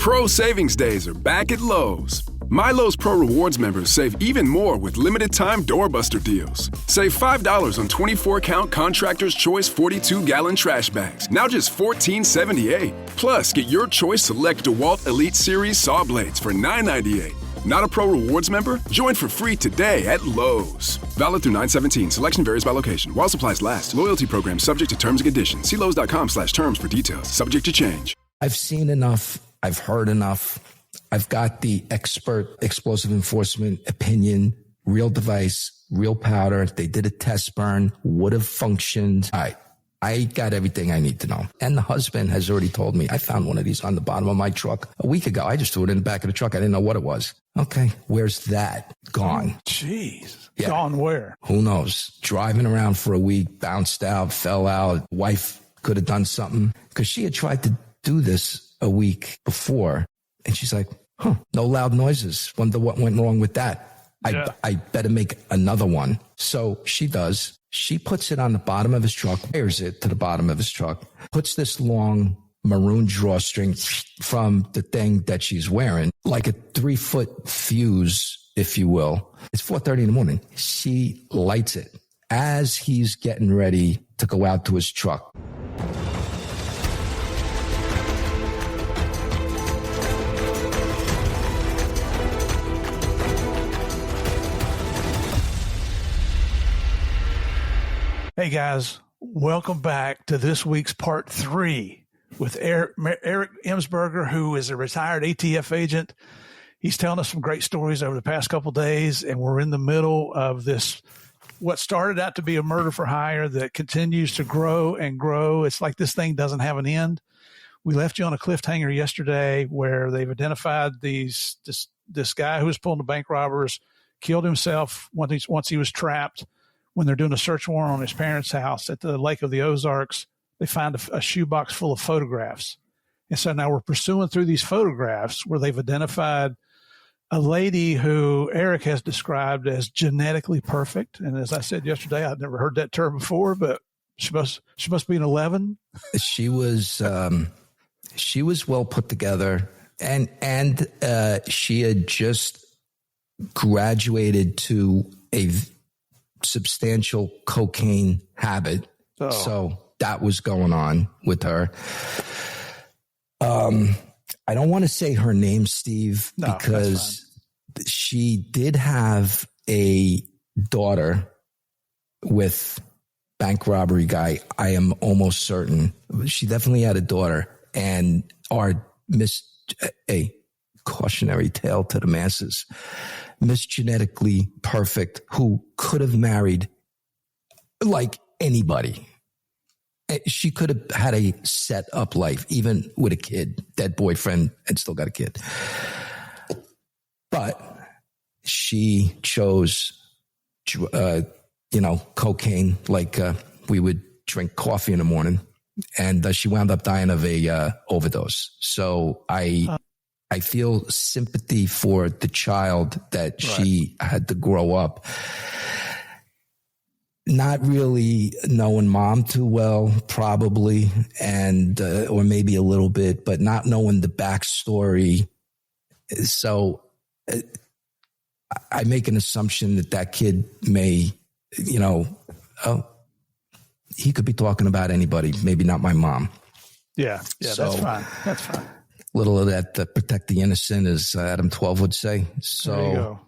Pro Savings Days are back at Lowe's. My Lowe's Pro Rewards members save even more with limited-time doorbuster deals. Save $5 on 24-count Contractor's Choice 42-gallon trash bags, now just $14.78. Plus, get your choice select DeWalt Elite Series saw blades for $9.98. Not a Pro Rewards member? Join for free today at Lowe's. Valid through 9/17. Selection varies by location. While supplies last. Loyalty program subject to terms and conditions. See Lowes.com/terms for details. Subject to change. I've seen enough. I've heard enough. I've got the expert explosive enforcement opinion, real device, real powder. They did a test burn, would have functioned. I got everything I need to know. And the husband has already told me, I found one of these on the bottom of my truck a week ago. I just threw it in the back of the truck. I didn't know what it was. Okay, where's that? Gone. Jeez. Yeah. Gone where? Who knows? Driving around for a week, bounced out, fell out. Wife could have done something because she had tried to do this a week before. And she's like, no loud noises. Wonder what went wrong with that. Yeah. I better make another one. So she does. She puts it on the bottom of his truck, wires it to the bottom of his truck, puts this long maroon drawstring from the thing that she's wearing, like a 3-foot fuse, if you will. It's 4:30 in the morning. She lights it as he's getting ready to go out to his truck. Hey guys, welcome back to this week's part 3 with Eric Immesberger, who is a retired ATF agent. He's telling us some great stories over the past couple of days, and we're in the middle of this, what started out to be a murder for hire that continues to grow and grow. It's like this thing doesn't have an end. We left you on a cliffhanger yesterday where they've identified this guy who was pulling the bank robbers, killed himself once he was trapped. When they're doing a search warrant on his parents' house at the Lake of the Ozarks, they find a shoebox full of photographs. And so now we're pursuing through these photographs where they've identified a lady who Eric has described as genetically perfect. And as I said yesterday, I'd never heard that term before, but she must be an 11. She was well put together, and she had just graduated to a substantial cocaine habit. Oh. So that was going on with her. I don't want to say her name, Steve, because she did have a daughter with bank robbery guy. I am almost certain. She definitely had a daughter, and a cautionary tale to the masses. Miss Genetically Perfect, who could have married like anybody. She could have had a set up life, even with a kid, dead boyfriend, and still got a kid. But she chose, cocaine, like we would drink coffee in the morning. And she wound up dying of a overdose. So I feel sympathy for the child that she had to grow up not really knowing mom too well, probably, and or maybe a little bit, but not knowing the backstory. So I make an assumption that kid may, he could be talking about anybody, maybe not my mom. Yeah, so, that's fine. Little of that protect the innocent, as Adam 12 would say. So there you go.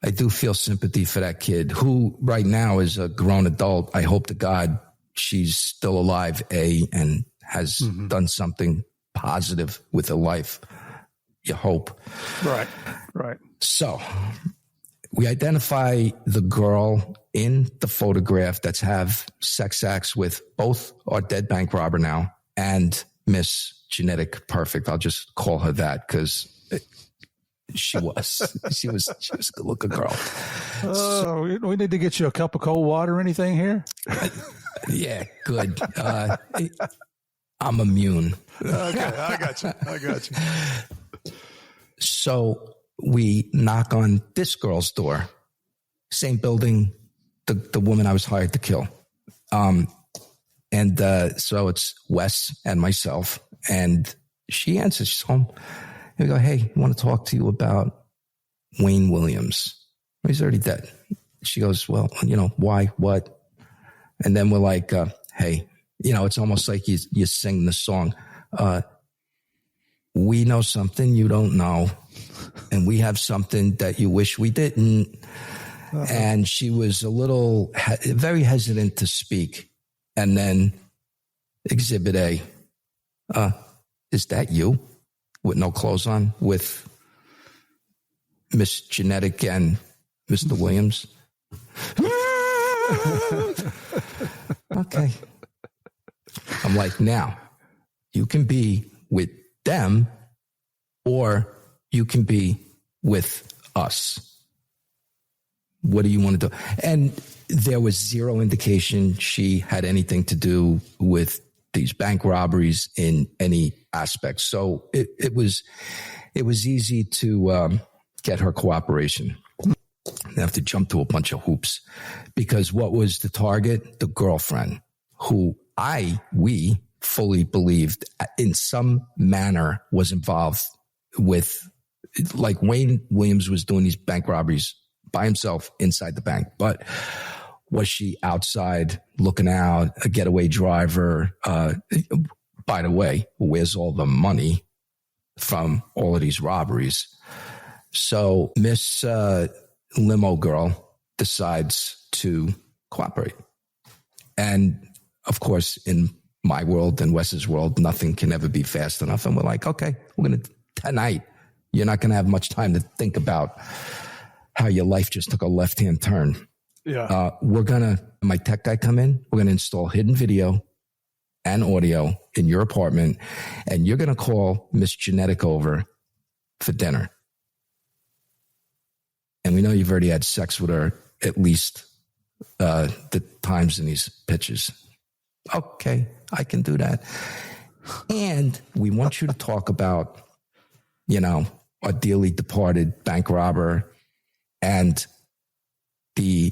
I do feel sympathy for that kid who right now is a grown adult. I hope to God she's still alive, and has done something positive with her life. You hope. Right. So we identify the girl in the photograph that's have sex acts with both our dead bank robber now and Miss Genetic Perfect. I'll just call her that because she was a good looking girl. So we need to get you a cup of cold water or anything here? Yeah, good. I'm immune. Okay, I got you. So we knock on this girl's door. Same building, the woman I was hired to kill. So it's Wes and myself. And she answers. She's home. And we go, hey, I want to talk to you about Wayne Williams. He's already dead. She goes, well, why, what? And then we're like, hey, it's almost like you sing the song. We know something you don't know, and we have something that you wish we didn't. Uh-huh. And she was very hesitant to speak. And then Exhibit A, is that you with no clothes on with Miss Genetic and Mr. Williams? Okay. I'm like, now you can be with them or you can be with us. What do you want to do? And there was zero indication she had anything to do with these bank robberies in any aspect. So it was easy to get her cooperation. I have to jump through a bunch of hoops because what was the target? The girlfriend who we fully believed in some manner was involved with, like Wayne Williams was doing these bank robberies by himself inside the bank. But was she outside looking out, a getaway driver? By the way, where's all the money from all of these robberies? So Miss Limo Girl decides to cooperate. And of course, in my world and Wes's world, nothing can ever be fast enough. And we're like, okay, tonight, you're not going to have much time to think about how your life just took a left-hand turn. Yeah. My tech guy come in, we're going to install hidden video and audio in your apartment, and you're going to call Miss Genetic over for dinner. And we know you've already had sex with her at least the times in these pictures. Okay, I can do that. And we want you to talk about, a dearly departed bank robber, and the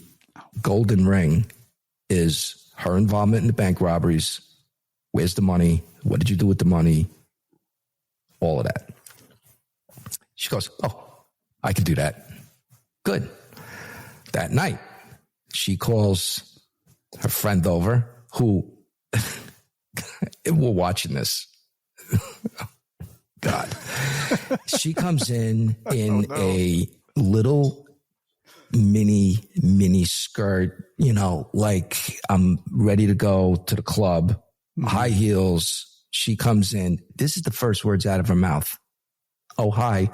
golden ring is her involvement in the bank robberies. Where's the money? What did you do with the money? All of that. She goes, oh, I can do that. Good. That night, she calls her friend over who, we're watching this. God. She comes in a little mini skirt, like I'm ready to go to the club, high heels. She comes in. This is the first words out of her mouth. Oh, hi.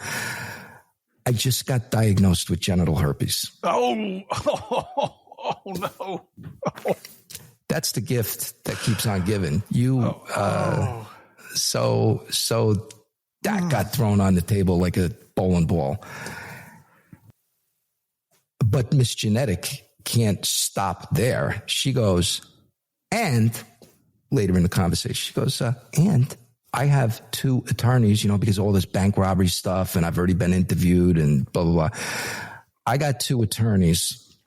I just got diagnosed with genital herpes. Oh no. That's the gift that keeps on giving. So that got thrown on the table like a bowling ball. But Miss Genetic can't stop there. She goes, and later in the conversation, she goes, and I have 2 attorneys, because of all this bank robbery stuff, and I've already been interviewed and blah, blah, blah. I got 2 attorneys,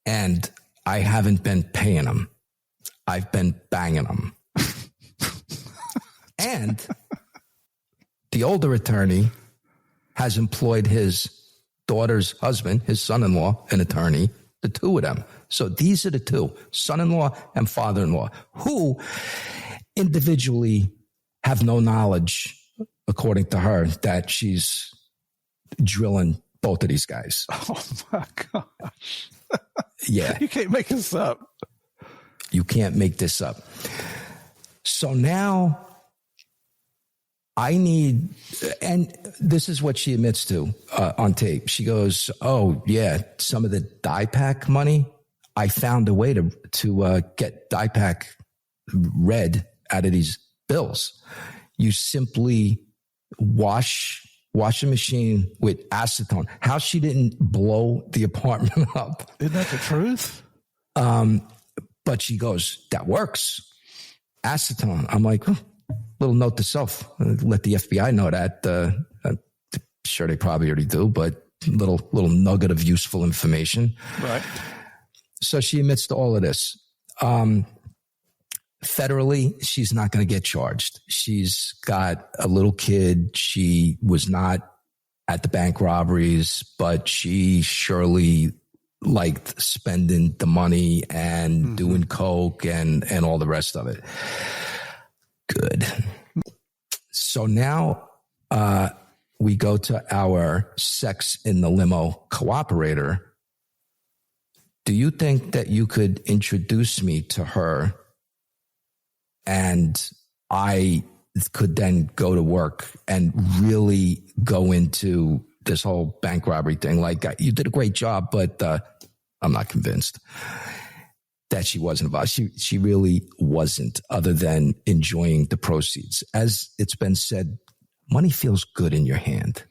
and I haven't been paying them. I've been banging them. And the older attorney has employed his daughter's husband, his son-in-law, an attorney, the 2 of them. So these are the 2, son-in-law and father-in-law, who individually have no knowledge, according to her, that she's drilling both of these guys. Oh my gosh. Yeah. You can't make this up. You can't make this up. So now I need, and this is what she admits to on tape. She goes, oh yeah, some of the dye pack money, I found a way to get dye pack red out of these bills. You simply wash a machine with acetone. How she didn't blow the apartment up. Isn't that the truth? But she goes, that works. Acetone. I'm like, little note to self. Let the FBI know that. I'm sure they probably already do, but little nugget of useful information. Right. So she admits to all of this. federally, she's not going to get charged. She's got a little kid. She was not at the bank robberies, but she surely liked spending the money and doing coke and all the rest of it. Good. So now we go to our sex in the limo cooperator. Do you think that you could introduce me to her and I could then go to work and really go into this whole bank robbery thing? Like, you did a great job, but I'm not convinced that she wasn't involved. She really wasn't, other than enjoying the proceeds. As it's been said, money feels good in your hand.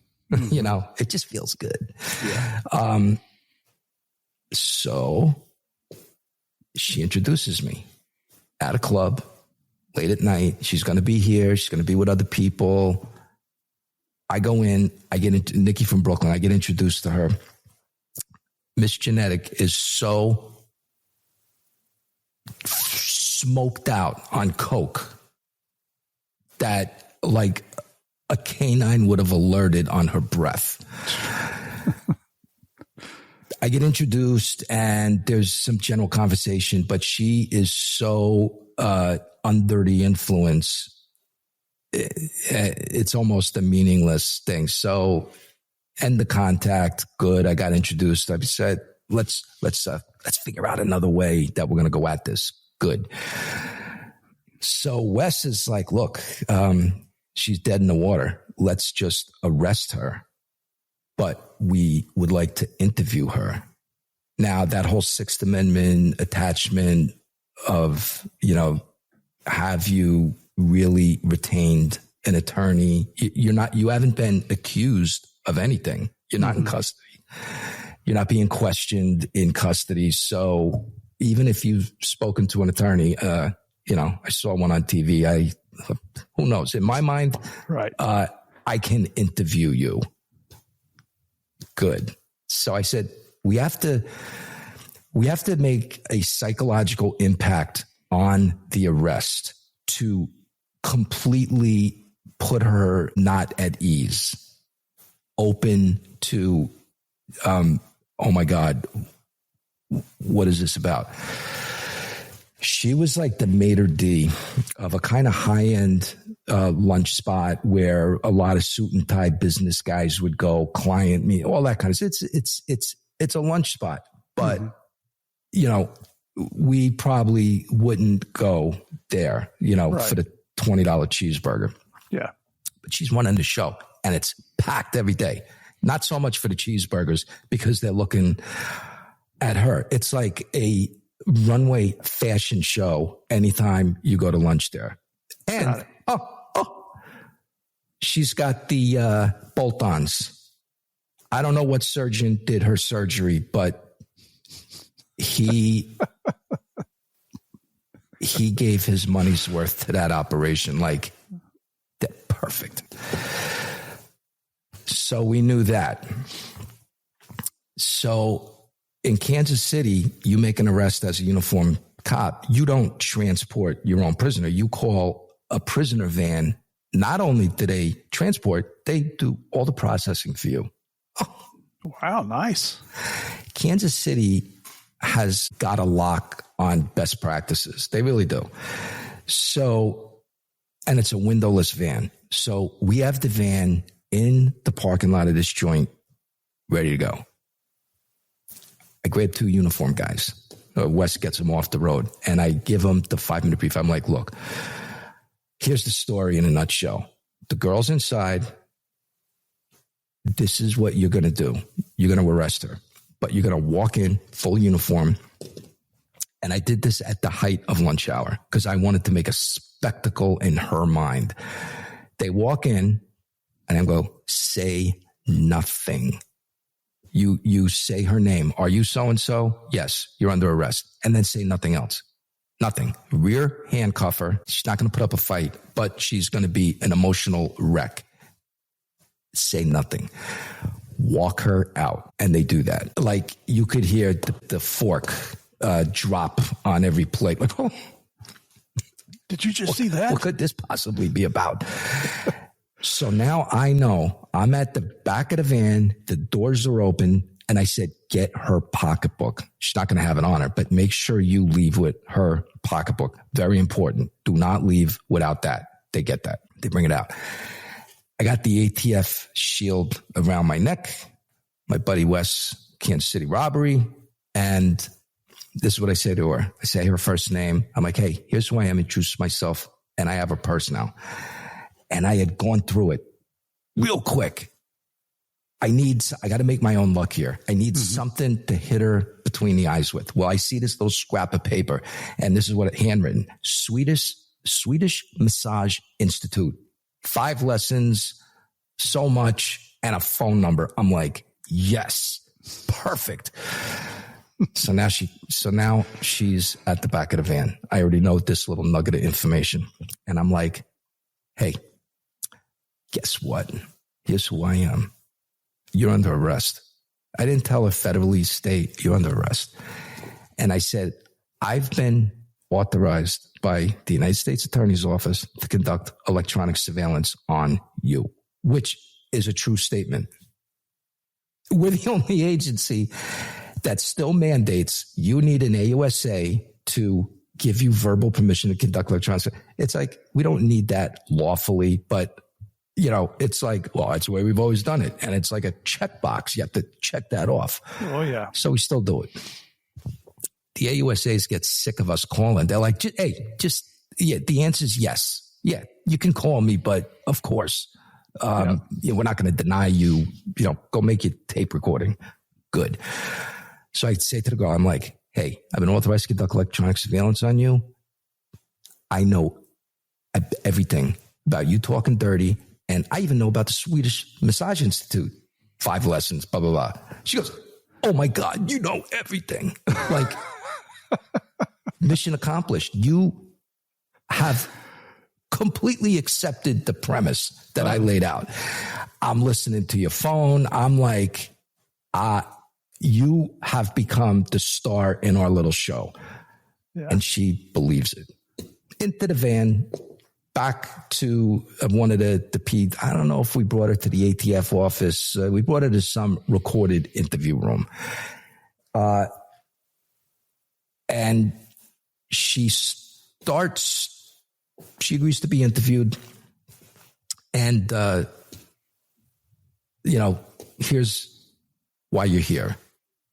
You know, it just feels good. Yeah. So she introduces me at a club late at night. She's going to be here. She's going to be with other people. I go in. I get into Nikki from Brooklyn. I get introduced to her. Miss Genetic is so smoked out on coke that like a canine would have alerted on her breath. I get introduced and there's some general conversation, but she is so under the influence. It's almost a meaningless thing. So end the contact. Good. I got introduced. I said, let's figure out another way that we're going to go at this. Good. So Wes is like, look, she's dead in the water. Let's just arrest her. But we would like to interview her. Now, that whole Sixth Amendment attachment of, you know, have you really retained an attorney? You haven't been accused of anything. You're not in custody. You're not being questioned in custody. So even if you've spoken to an attorney, you know, I saw one on TV. Who knows? In my mind, right. I can interview you. Good. So I said, we have to make a psychological impact on the arrest to completely put her not at ease, open to, oh my God, what is this about? She was like the maitre d' of a kind of high-end lunch spot where a lot of suit and tie business guys would go, client me, all that kind of stuff. It's a lunch spot, but you know, we probably wouldn't go there, you know, for the $20 cheeseburger. Yeah. But she's running the show and it's packed every day. Not so much for the cheeseburgers because they're looking at her. It's like a runway fashion show anytime you go to lunch there. And she's got the bolt-ons. I don't know what surgeon did her surgery, but he gave his money's worth to that operation. Like, perfect. So we knew that. So in Kansas City, you make an arrest as a uniformed cop. You don't transport your own prisoner. You call a prisoner van. Not only do they transport, they do all the processing for you. Oh. Wow, nice. Kansas City has got a lock on best practices. They really do. So, and it's a windowless van. So we have the van in the parking lot of this joint ready to go. I grab two uniform guys. Wes gets them off the road and I give them the 5-minute brief. I'm like, look, here's the story in a nutshell. The girl's inside. This is what you're going to do. You're going to arrest her, but you're going to walk in full uniform. And I did this at the height of lunch hour because I wanted to make a spectacle in her mind. They walk in and I go, say nothing. You say her name. Are you so-and-so? Yes, you're under arrest. And then say nothing else. Nothing. Rear handcuff her. She's not going to put up a fight, but she's going to be an emotional wreck. Say nothing. Walk her out. And they do that. Like you could hear the fork drop on every plate. Like, oh. Did you just see that? What could this possibly be about? So now I know I'm at the back of the van. The doors are open. And I said, get her pocketbook. She's not going to have it on her, but make sure you leave with her pocketbook. Very important. Do not leave without that. They get that. They bring it out. I got the ATF shield around my neck. My buddy Wes, Kansas City robbery. And this is what I say to her. I say her first name. I'm like, hey, here's who I am. Introduce myself. And I have her purse now. And I had gone through it real quick. I got to make my own luck here. I need something to hit her between the eyes with. Well, I see this little scrap of paper, and this is what it handwritten. Swedish Massage Institute. 5 lessons, so much, and a phone number. I'm like, yes, perfect. So now she's at the back of the van. I already know this little nugget of information. And I'm like, hey, guess what? Here's who I am. You're under arrest. I didn't tell her federally, state, you're under arrest. And I said, I've been authorized by the United States Attorney's Office to conduct electronic surveillance on you, which is a true statement. We're the only agency that still mandates you need an AUSA to give you verbal permission to conduct electronic surveillance. It's like, we don't need that lawfully, but it's like, well, it's the way we've always done it. And it's like a checkbox. You have to check that off. Oh, yeah. So we still do it. The AUSAs get sick of us calling. They're like, the answer is yes. Yeah, you can call me, but of course, we're not going to deny you, go make your tape recording. Good. So I say to the girl, I'm like, hey, I've been authorized to conduct electronic surveillance on you. I know everything about you talking dirty. And I even know about the Swedish Massage Institute. 5 lessons, blah, blah, blah. She goes, oh my God, you know everything. Like, mission accomplished. You have completely accepted the premise that I laid out. I'm listening to your phone. I'm like, you have become the star in our little show. Yeah. And she believes it. Into the van. Back to one of the I don't know if we brought her to the ATF office. We brought her to some recorded interview room. And she agrees to be interviewed. And, here's why you're here.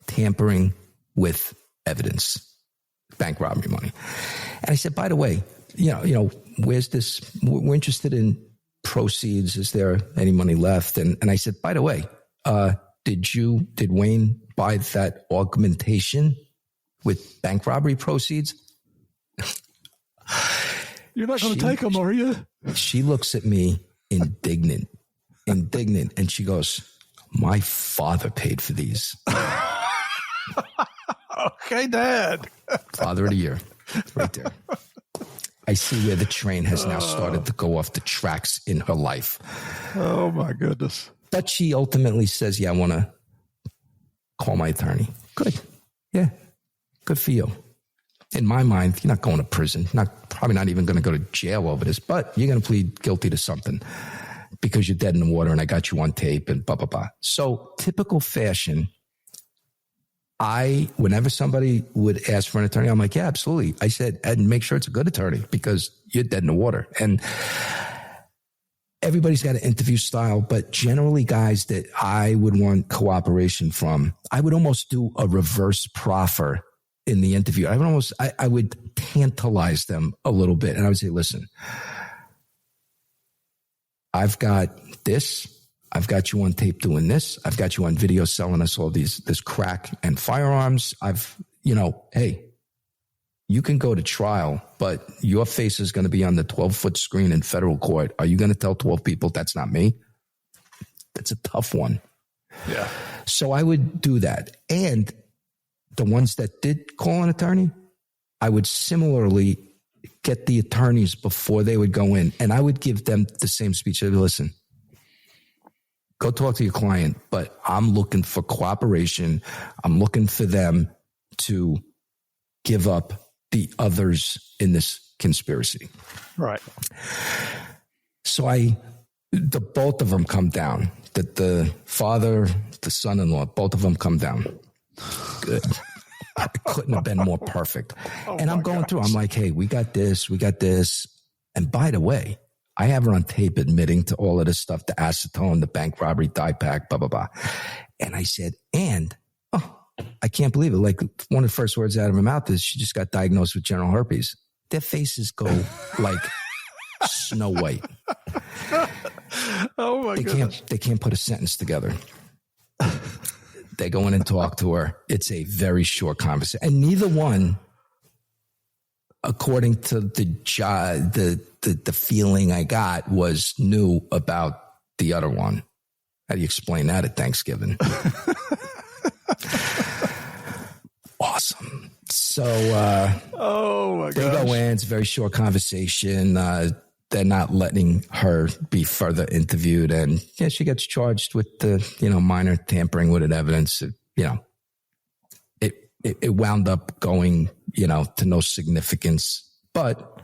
Tampering with evidence. Bank robbery money. And I said, by the way, where's this? We're interested in proceeds. Is there any money left? And I said, by the way, did Wayne buy that augmentation with bank robbery proceeds? You're not going to take them, are you? She looks at me indignant. And she goes, my father paid for these. Okay, Dad. Father of the year. Right there. I see where the train has now started to go off the tracks in her life. Oh, my goodness. But she ultimately says, yeah, I want to call my attorney. Good. Yeah. Good for you. In my mind, you're not going to prison. Probably not even going to go to jail over this, but you're going to plead guilty to something because you're dead in the water and I got you on tape and blah, blah, blah. So typical fashion, whenever somebody would ask for an attorney, I'm like, yeah, absolutely. I said, and make sure it's a good attorney because you're dead in the water. And everybody's got an interview style, but generally guys that I would want cooperation from, I would almost do a reverse proffer in the interview. I would tantalize them a little bit. And I would say, listen, I've got this. I've got you on tape doing this. I've got you on video selling us all this crack and firearms. Hey, you can go to trial, but your face is going to be on the 12-foot screen in federal court. Are you going to tell 12 people that's not me? That's a tough one. Yeah. So I would do that. And the ones that did call an attorney, I would similarly get the attorneys before they would go in. And I would give them the same speech. I'd be, listen, go talk to your client, but I'm looking for cooperation. I'm looking for them to give up the others in this conspiracy. Right. So the both of them come down. The father, the son-in-law, both of them come down. Good. It couldn't have been more perfect. And I'm going through, I'm like, hey, we got this. And by the way, I have her on tape admitting to all of this stuff, the acetone, the bank robbery, die pack, blah, blah, blah. And I said, I can't believe it. Like, one of the first words out of her mouth is she just got diagnosed with genital herpes. Their faces go like Snow White. Oh my goodness. They can't put a sentence together. They go in and talk to her. It's a very short conversation. And neither one, according to the feeling I got, was new about the other one. How do you explain that at Thanksgiving? Awesome. So, oh my God. They go in. It's a very short conversation. They're not letting her be further interviewed. And yeah, she gets charged with the, minor tampering with evidence. It wound up going, to no significance, but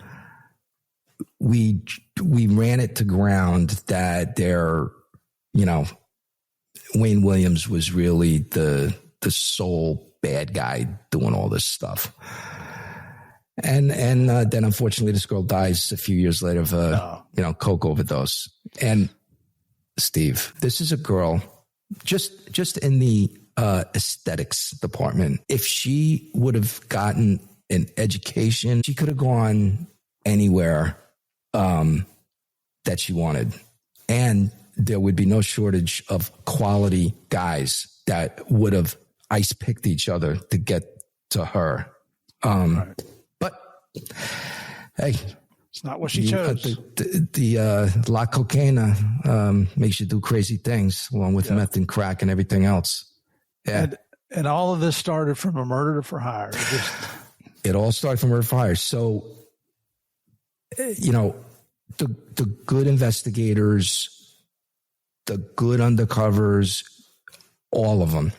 we ran it to ground that Wayne Williams was really the sole bad guy doing all this stuff. And then unfortunately this girl dies a few years later of a coke overdose. And Steve, this is a girl just in the aesthetics department. If she would have gotten an education, she could have gone anywhere that she wanted. And there would be no shortage of quality guys that would have ice picked each other to get to her. Right. But hey, it's not what she chose. The La Cocaine makes you do crazy things, along with meth and crack and everything else. Yeah. And all of this started from a murder for hire. It all started from murder for hire. So, the good investigators, the good undercovers, all of them,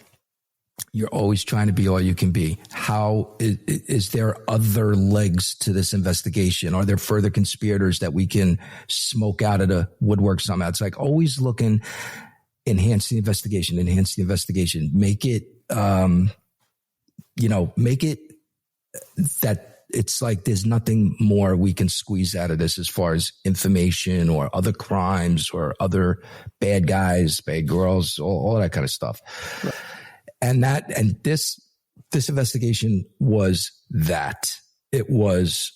you're always trying to be all you can be. How is there other legs to this investigation? Are there further conspirators that we can smoke out of the woodwork somehow? It's like always looking, enhance the investigation, make it, make it that it's like there's nothing more we can squeeze out of this as far as information or other crimes or other bad guys, bad girls, all that kind of stuff. Right. And this investigation was that. It was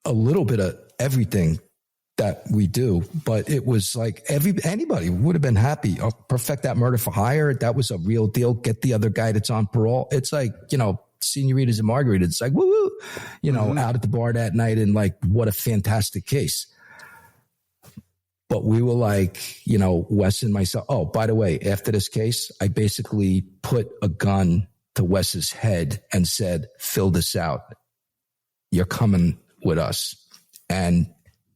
a little bit of everything that we do, but it was like anybody would have been happy. Oh, perfect that murder for hire. That was a real deal. Get the other guy that's on parole. It's like, senoritas and margaritas. It's like, woo, out at the bar that night, and like, what a fantastic case. But we were like, Wes and myself. Oh, by the way, after this case, I basically put a gun to Wes's head and said, fill this out. You're coming with us. And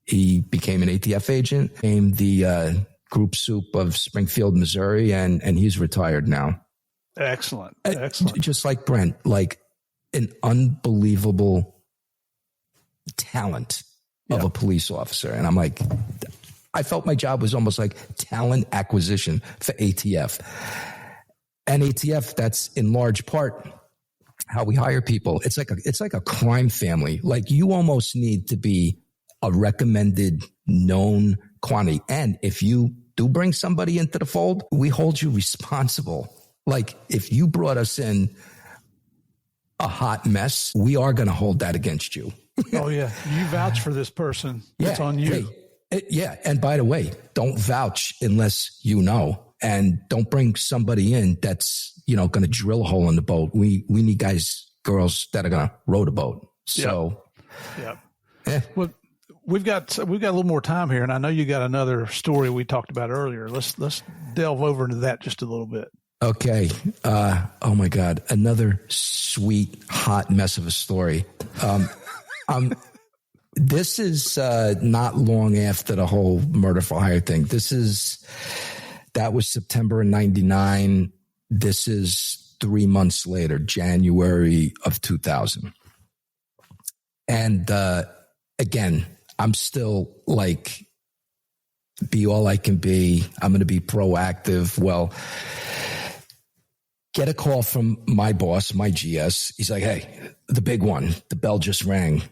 he became an ATF agent, became the group soup of Springfield, Missouri, and he's retired now. Excellent. Just like Brent, like an unbelievable talent of a police officer. And I'm like, I felt my job was almost like talent acquisition for ATF. And ATF, that's in large part how we hire people. It's like a crime family. Like, you almost need to be a recommended known quantity. And if you do bring somebody into the fold, we hold you responsible. Like, if you brought us in a hot mess, we are going to hold that against you. Oh yeah. You vouch for this person. It's on you. And by the way, don't vouch unless you know, and don't bring somebody in that's, going to drill a hole in the boat. We need guys, girls that are going to row the boat. So, Well, we've got a little more time here, and I know you got another story we talked about earlier. Let's delve over into that just a little bit. Okay. Oh my God. Another sweet, hot mess of a story. This is not long after the whole murder for hire thing. That was September of 99. This is 3 months later, January of 2000. And again, I'm still like, be all I can be. I'm going to be proactive. Well, get a call from my boss, my GS. He's like, hey, the big one, the bell just rang.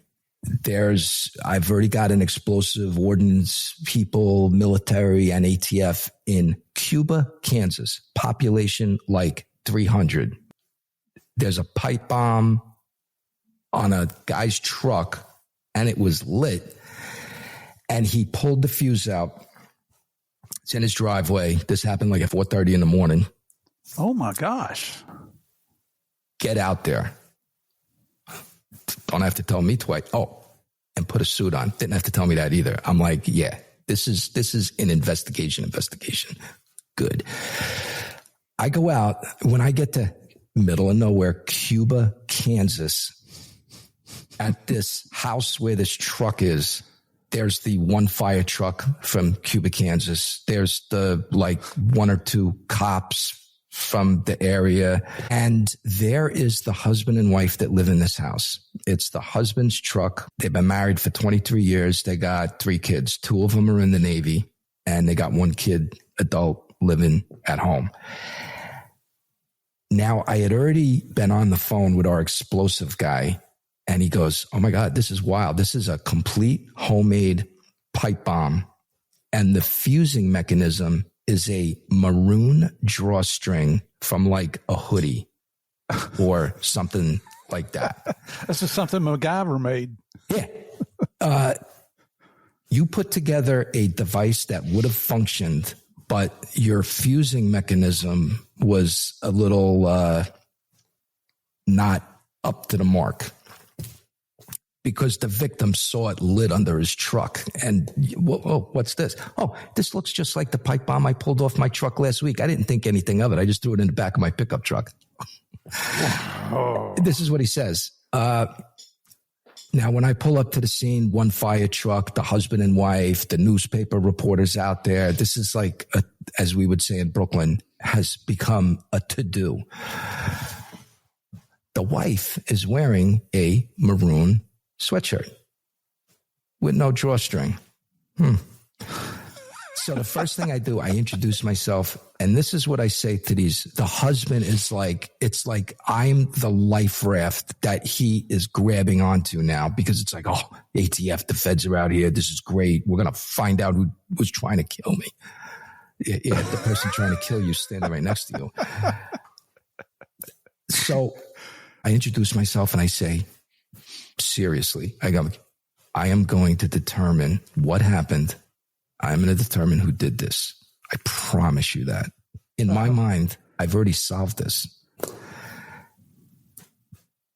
I've already got an explosive ordnance people, military, and ATF in Cuba, Kansas. Population like 300. There's a pipe bomb on a guy's truck, and it was lit. And he pulled the fuse out. It's in his driveway. This happened like at 4:30 in the morning. Oh, my gosh. Get out there. Don't have to tell me twice. Oh, and put a suit on. Didn't have to tell me that either. I'm like, yeah, this is an investigation. Good. I go out. When I get to middle of nowhere, Cuba, Kansas, at this house where this truck is, there's the one fire truck from Cuba, Kansas. There's the like one or two cops from the area. And there is the husband and wife that live in this house. It's the husband's truck. They've been married for 23 years. They got 3 kids. 2 of them are in the Navy, and they got 1 kid, adult, living at home. Now, I had already been on the phone with our explosive guy, and he goes, oh my God, this is wild. This is a complete homemade pipe bomb. And the fusing mechanism is a maroon drawstring from like a hoodie or something like that. This is something MacGyver made. Yeah. You put together a device that would have functioned, but your fusing mechanism was a little not up to the mark, because the victim saw it lit under his truck. And, whoa, what's this? Oh, this looks just like the pipe bomb I pulled off my truck last week. I didn't think anything of it. I just threw it in the back of my pickup truck. This is what he says. Now, when I pull up to the scene, one fire truck, the husband and wife, the newspaper reporters out there, this is like, as we would say in Brooklyn, has become a to-do. The wife is wearing a maroon sweatshirt with no drawstring. So the first thing I do, I introduce myself, and this is what I say to the husband is like, it's like I'm the life raft that he is grabbing onto now, because it's like, oh, ATF, the feds are out here. This is great. We're going to find out who was trying to kill me. Yeah, the person trying to kill you standing right next to you. So I introduce myself and I say, seriously, I am going to determine what happened. I'm going to determine who did this. I promise you that. In my mind, I've already solved this.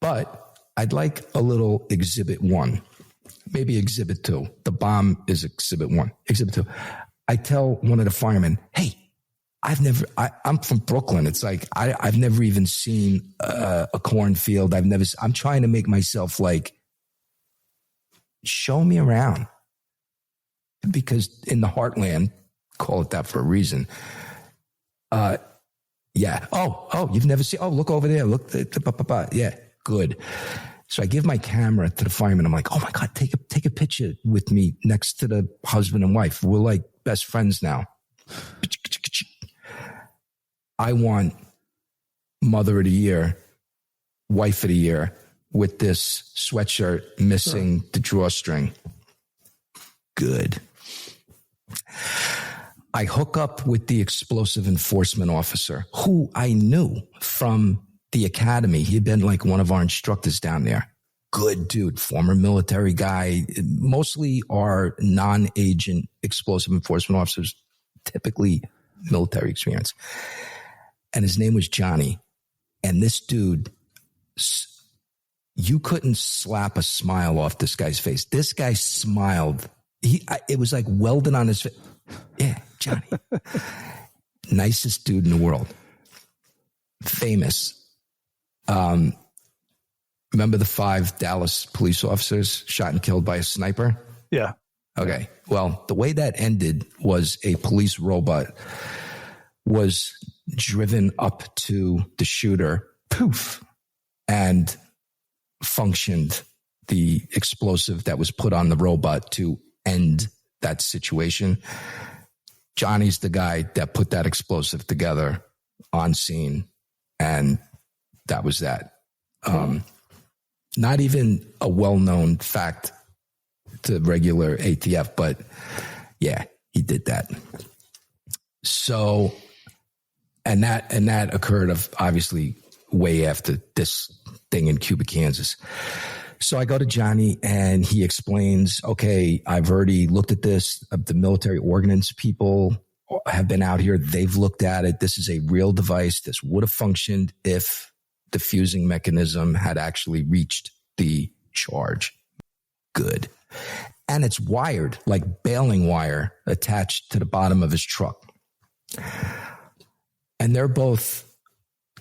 But I'd like a little exhibit 1, maybe exhibit 2. The bomb is exhibit 1. Exhibit 2. I tell one of the firemen, hey, I'm from Brooklyn. It's like, I've never even seen a cornfield. I'm trying to make myself like, show me around. Because in the heartland, call it that for a reason. Yeah. Oh, you've never seen, look over there. Look, yeah, good. So I give my camera to the fireman. I'm like, oh my God, take a picture with me next to the husband and wife. We're like best friends now. I want mother of the year, wife of the year with this sweatshirt missing the drawstring. Good. I hook up with the explosive enforcement officer, who I knew from the academy. He'd been like one of our instructors down there. Good dude, former military guy. Mostly our non-agent explosive enforcement officers, typically military experience. And his name was Johnny. And this dude, you couldn't slap a smile off this guy's face. This guy smiled. It was like welded on his face. Yeah, Johnny. Nicest dude in the world. Famous. Remember the 5 Dallas police officers shot and killed by a sniper? Yeah. Okay. Well, the way that ended was a police robot was driven up to the shooter, poof, and functioned. the explosive that was put on the robot to end that situation. Johnny's the guy that put that explosive together on scene, and that was that. Not even a well-known fact to regular ATF, but yeah, he did that. So, and that occurred obviously way after this thing in Cuba, Kansas. So I go to Johnny and he explains, okay, I've already looked at this. The military ordnance people have been out here. They've looked at it. This is a real device. This would have functioned if the fusing mechanism had actually reached the charge. Good. And it's wired like baling wire attached to the bottom of his truck. And they're both,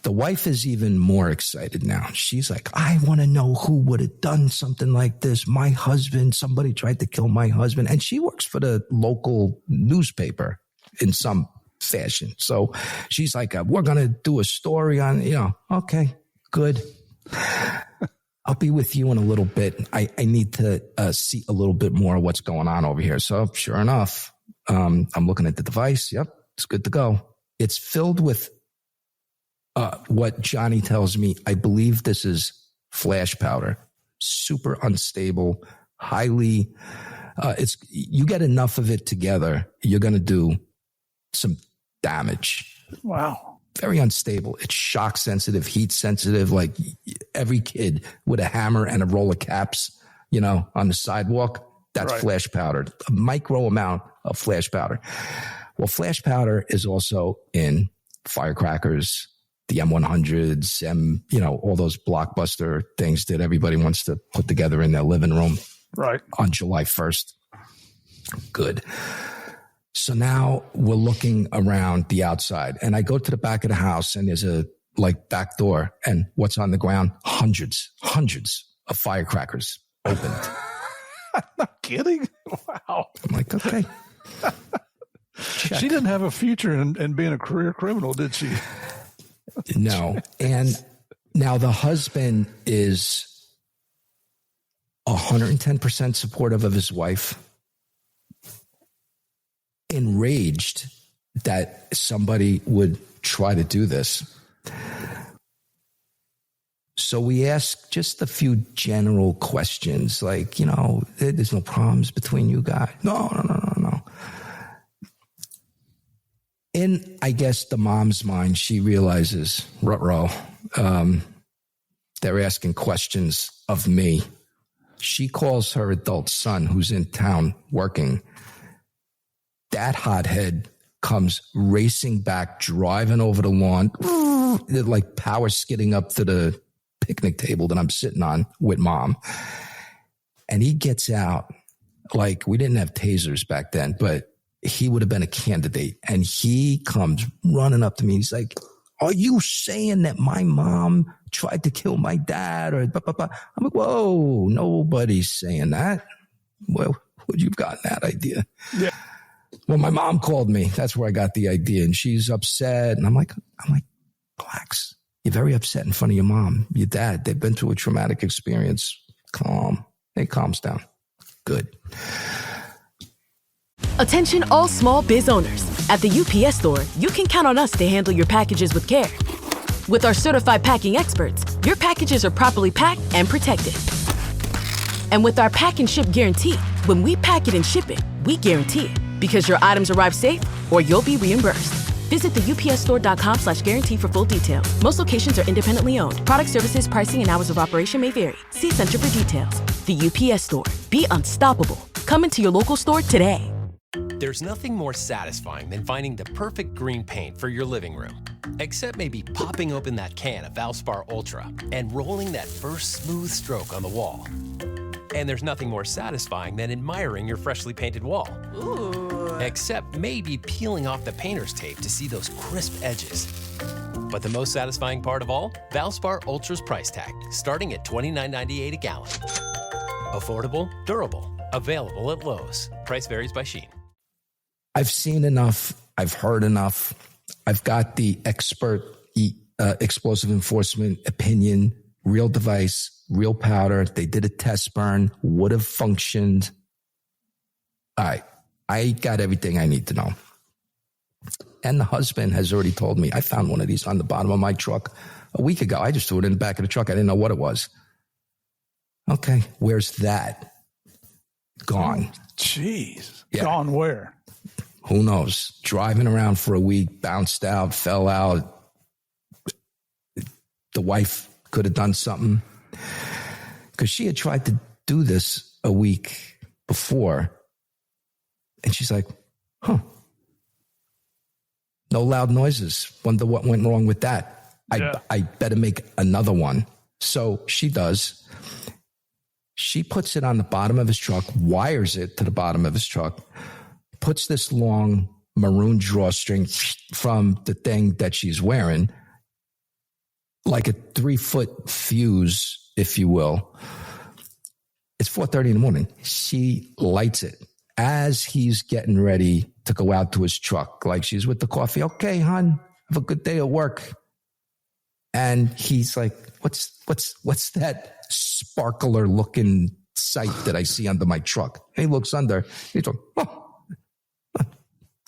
the wife is even more excited now. She's like, I want to know who would have done something like this. My husband, somebody tried to kill my husband. And she works for the local newspaper in some fashion. So she's like, we're going to do a story on, okay, good. I'll be with you in a little bit. I need to see a little bit more of what's going on over here. So sure enough, I'm looking at the device. Yep, it's good to go. It's filled with what Johnny tells me. I believe this is flash powder, super unstable, highly. You get enough of it together, you're going to do some damage. Wow. Very unstable. It's shock sensitive, heat sensitive. Like every kid with a hammer and a roll of caps, on the sidewalk, that's right. Flash powder, a micro amount of flash powder. Well, flash powder is also in firecrackers, the M100s, all those blockbuster things that everybody wants to put together in their living room. Right. On July 1st. Good. So now we're looking around the outside, and I go to the back of the house, and there's a back door, and what's on the ground? Hundreds of firecrackers opened. I'm not kidding. Wow. I'm like, okay. She didn't have a future in being a career criminal, did she? No. And now the husband is 110% supportive of his wife, enraged that somebody would try to do this. So we ask just a few general questions like, there's no problems between you guys. No. In, I guess, the mom's mind, she realizes, ruh-roh, they're asking questions of me. She calls her adult son, who's in town working. That hothead comes racing back, driving over the lawn, like power skidding up to the picnic table that I'm sitting on with mom. And he gets out, like we didn't have tasers back then, but he would have been a candidate. And he comes running up to me. He's like, are you saying that my mom tried to kill my dad? Or blah, blah, blah. I'm like, whoa, nobody's saying that. Well, where'd you gotten that idea? Yeah. Well, my mom called me. That's where I got the idea. And she's upset. And I'm like, relax. You're very upset in front of your mom, your dad. They've been through a traumatic experience. Calm. It calms down. Good. Attention all small biz owners. At the UPS Store, you can count on us to handle your packages with care. With our certified packing experts, your packages are properly packed and protected. And with our pack and ship guarantee, when we pack it and ship it, we guarantee it. Because your items arrive safe or you'll be reimbursed. Visit the upsstore.com/guarantee for full details. Most locations are independently owned. Product services, pricing, and hours of operation may vary. See Center for details. The UPS Store. Be unstoppable. Come into your local store today. There's nothing more satisfying than finding the perfect green paint for your living room. Except maybe popping open that can of Valspar Ultra and rolling that first smooth stroke on the wall. And there's nothing more satisfying than admiring your freshly painted wall. Ooh. Except maybe peeling off the painter's tape to see those crisp edges. But the most satisfying part of all? Valspar Ultra's price tag, starting at $29.98 a gallon. Affordable, durable, available at Lowe's. Price varies by sheen. I've seen enough. I've heard enough. I've got the expert explosive enforcement opinion, real device, real powder. They did a test burn, would have functioned. All right. I got everything I need to know. And the husband has already told me, I found one of these on the bottom of my truck a week ago. I just threw it in the back of the truck. I didn't know what it was. Okay, where's that? Gone. Jeez. Yeah. Gone where? Who knows? Driving around for a week, bounced out, fell out. The wife could have done something. Because she had tried to do this a week before. And she's like, no loud noises. Wonder what went wrong with that. Yeah. I better make another one. So she does. She puts it on the bottom of his truck, wires it to the bottom of his truck, puts this long maroon drawstring from the thing that she's wearing, like a 3-foot fuse, if you will. It's 4:30 in the morning. She lights it as he's getting ready to go out to his truck. Like she's with the coffee. Okay, hon, have a good day at work. And he's like, what's that sparkler looking sight that I see under my truck? And he looks under. He's like,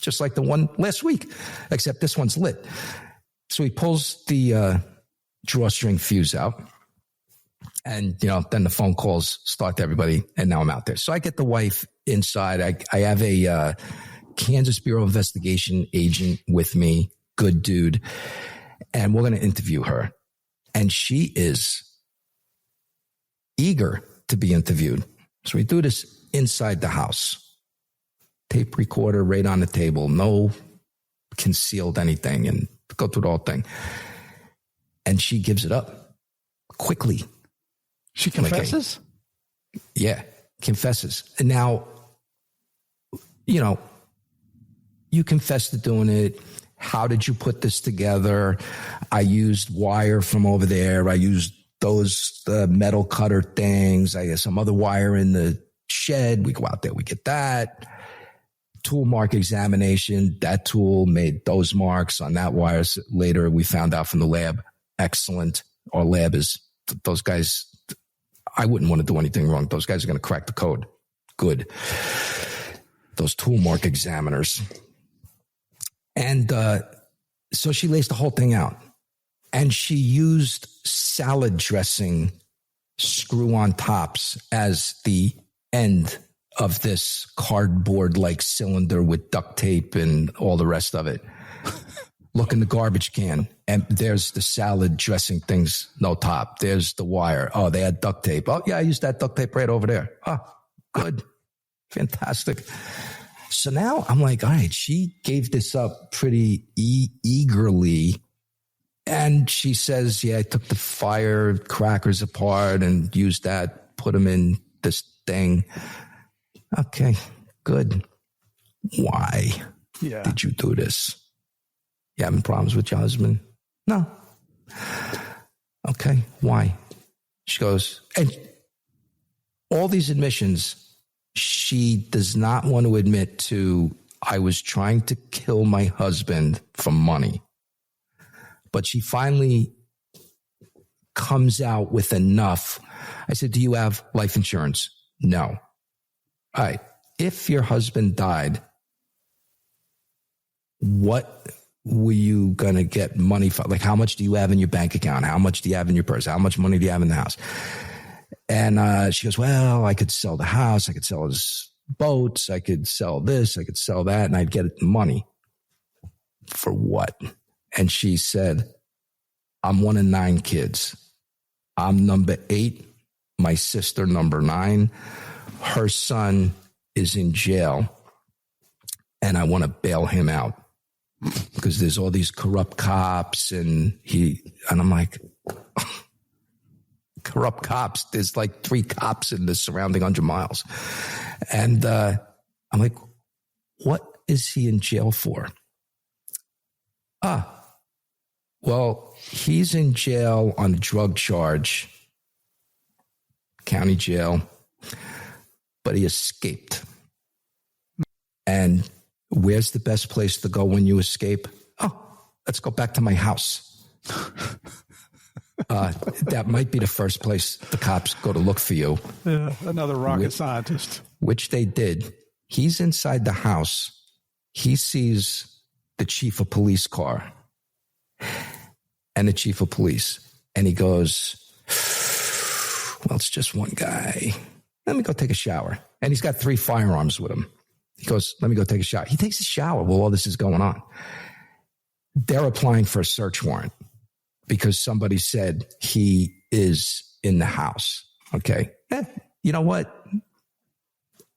just like the one last week, except this one's lit. So he pulls the drawstring fuse out. And, then the phone calls start to everybody. And now I'm out there. So I get the wife inside. I have a Kansas Bureau of Investigation agent with me. Good dude. And we're going to interview her. And she is eager to be interviewed. So we do this inside the house. Tape recorder right on the table. No concealed anything. And go through the whole thing. And she gives it up quickly. She confesses? Yeah, confesses. And now, you confess to doing it. How did you put this together? I used wire from over there. I used those metal cutter things. I have some other wire in the shed. We go out there, we get that. Tool mark examination. That tool made those marks on that wire. Later, we found out from the lab. Excellent. Our lab is, those guys, I wouldn't want to do anything wrong. Those guys are going to crack the code. Good. Those tool mark examiners. And so she lays the whole thing out. And she used salad dressing screw-on tops as the end of this cardboard-like cylinder with duct tape and all the rest of it. Look in the garbage can, and there's the salad dressing things, no top. There's the wire. Oh, they had duct tape. Oh, yeah, I used that duct tape right over there. Oh, good. Fantastic. So now I'm like, all right, she gave this up pretty eagerly. And she says, yeah, I took the firecrackers apart and used that, put them in this thing. Okay, good. Why did you do this? You having problems with your husband? No. Okay, why? She goes, and all these admissions, she does not want to admit to, I was trying to kill my husband for money. But she finally comes out with enough. I said, do you have life insurance? No. All right. If your husband died, what were you going to get money for? Like, how much do you have in your bank account? How much do you have in your purse? How much money do you have in the house? And she goes, well, I could sell the house. I could sell his boats. I could sell this. I could sell that. And I'd get money. For what? And she said, I'm one of 9 kids. I'm number 8. My sister, number 9. Her son is in jail. And I want to bail him out. Because there's all these corrupt cops. And I'm like, corrupt cops. There's like 3 cops in the surrounding 100 miles. And I'm like, what is he in jail for? Well, he's in jail on a drug charge, county jail, but he escaped. And where's the best place to go when you escape? Oh, let's go back to my house. That might be the first place the cops go to look for you. Yeah, another rocket scientist. Which they did. He's inside the house. He sees the chief of police car and the chief of police. And he goes, well, it's just one guy. Let me go take a shower. And he's got 3 firearms with him. He goes, let me go take a shower. He takes a shower while all this is going on. They're applying for a search warrant because somebody said he is in the house. Okay. You know what?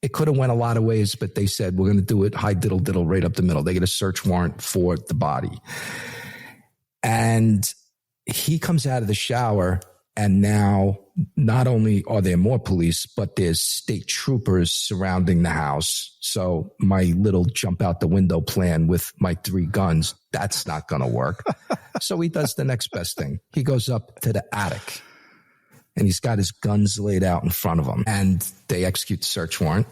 It could have went a lot of ways, but they said, we're going to do it high diddle diddle right up the middle. They get a search warrant for the body. And he comes out of the shower, and now not only are there more police, but there's state troopers surrounding the house. So my little jump out the window plan with my 3 guns, that's not going to work. So he does the next best thing. He goes up to the attic, and he's got his guns laid out in front of him, and they execute the search warrant.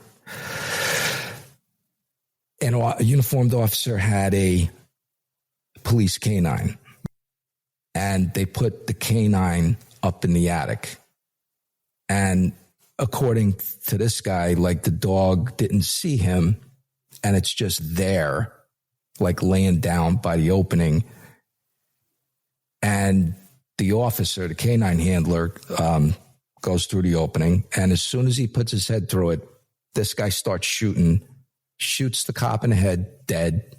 And a uniformed officer had a police canine, and they put the canine up in the attic. And according to this guy, like, the dog didn't see him, and it's just there, like laying down by the opening. And the officer, the canine handler, goes through the opening, and as soon as he puts his head through it, this guy starts shoots the cop in the head, dead.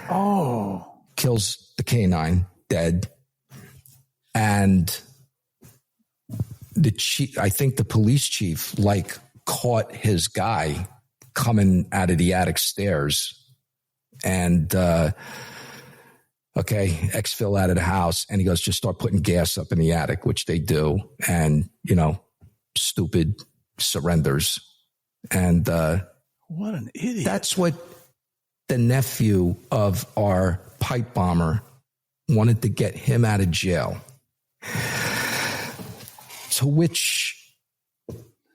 Oh. Kills the canine, dead. And the chief, I think the police chief, like, caught his guy coming out of the attic stairs, and exfil out of the house, and he goes, just start putting gas up in the attic, which they do, and stupid surrenders. And what an idiot! That's what the nephew of our pipe bomber wanted, to get him out of jail. To which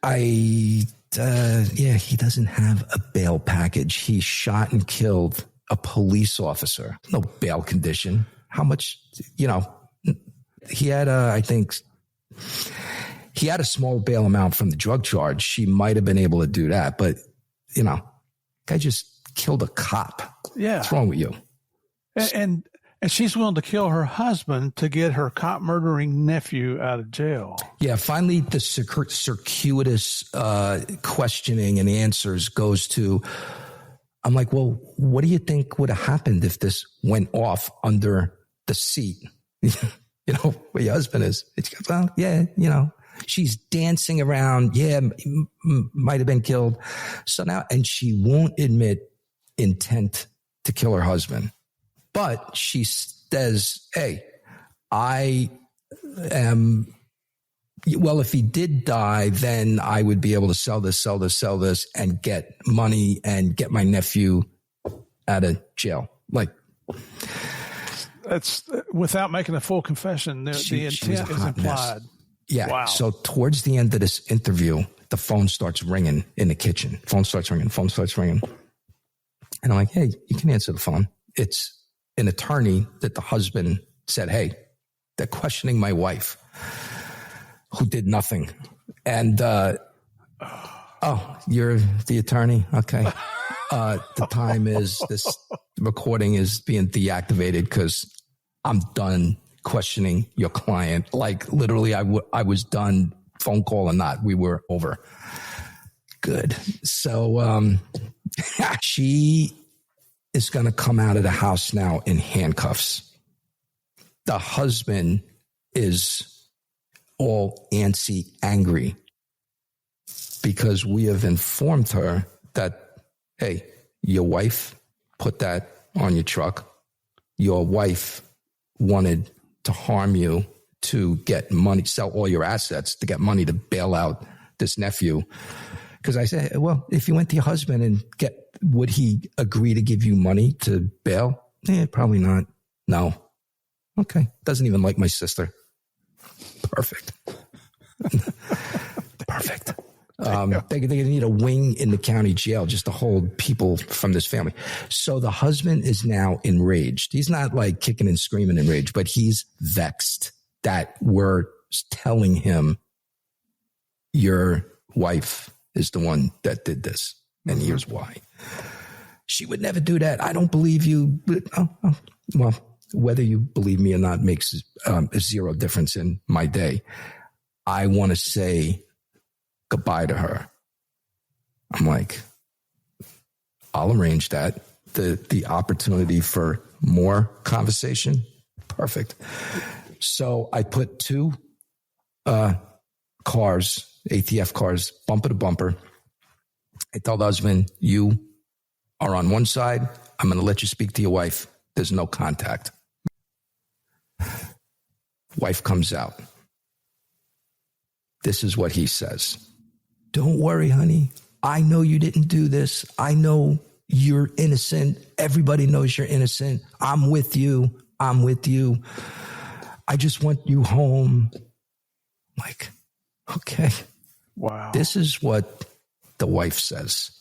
he doesn't have a bail package. He shot and killed a police officer. No bail condition. How much, he had he had a small bail amount from the drug charge. She might have been able to do that, but, guy just killed a cop. Yeah. What's wrong with you? And she's willing to kill her husband to get her cop murdering nephew out of jail. Yeah. Finally, the circuitous questioning and answers goes to, I'm like, well, what do you think would have happened if this went off under the seat? Where your husband is. It's, well, yeah, she's dancing around. Yeah, might have been killed. So now, and she won't admit intent to kill her husband. But she says, hey, I am, well, if he did die, then I would be able to sell this, and get money and get my nephew out of jail. Like, that's without making a full confession. The intent is implied. Mess. Yeah. Wow. So towards the end of this interview, the phone starts ringing in the kitchen. Phone starts ringing. And I'm like, hey, you can answer the phone. It's an attorney that the husband said, hey, they're questioning my wife, who did nothing. And, you're the attorney? Okay. The time is, this recording is being deactivated because I'm done questioning your client. Like, literally, I was done, phone call or not. We were over. Good. So she is going to come out of the house now in handcuffs. The husband is all antsy, angry, because we have informed her that, hey, your wife put that on your truck. Your wife wanted to harm you to get money, sell all your assets to get money to bail out this nephew. Because I said, well, if you went to your husband and would he agree to give you money to bail? Probably not. No. Okay. Doesn't even like my sister. Perfect. Perfect. They need a wing in the county jail just to hold people from this family. So the husband is now enraged. He's not like kicking and screaming enraged, but he's vexed. that were telling him your wife is the one that did this, and here's why. She would never do that. I don't believe you. Well, whether you believe me or not makes zero difference in my day. I want to say goodbye to her. I'm like, I'll arrange that. The opportunity for more conversation, perfect. So I put 2 cars, ATF cars, bumper to bumper. I told the husband, you are on one side. I'm going to let you speak to your wife. There's no contact. Wife comes out. This is what he says. Don't worry, honey. I know you didn't do this. I know you're innocent. Everybody knows you're innocent. I'm with you. I'm with you. I just want you home. Like, okay. Wow. This is what the wife says.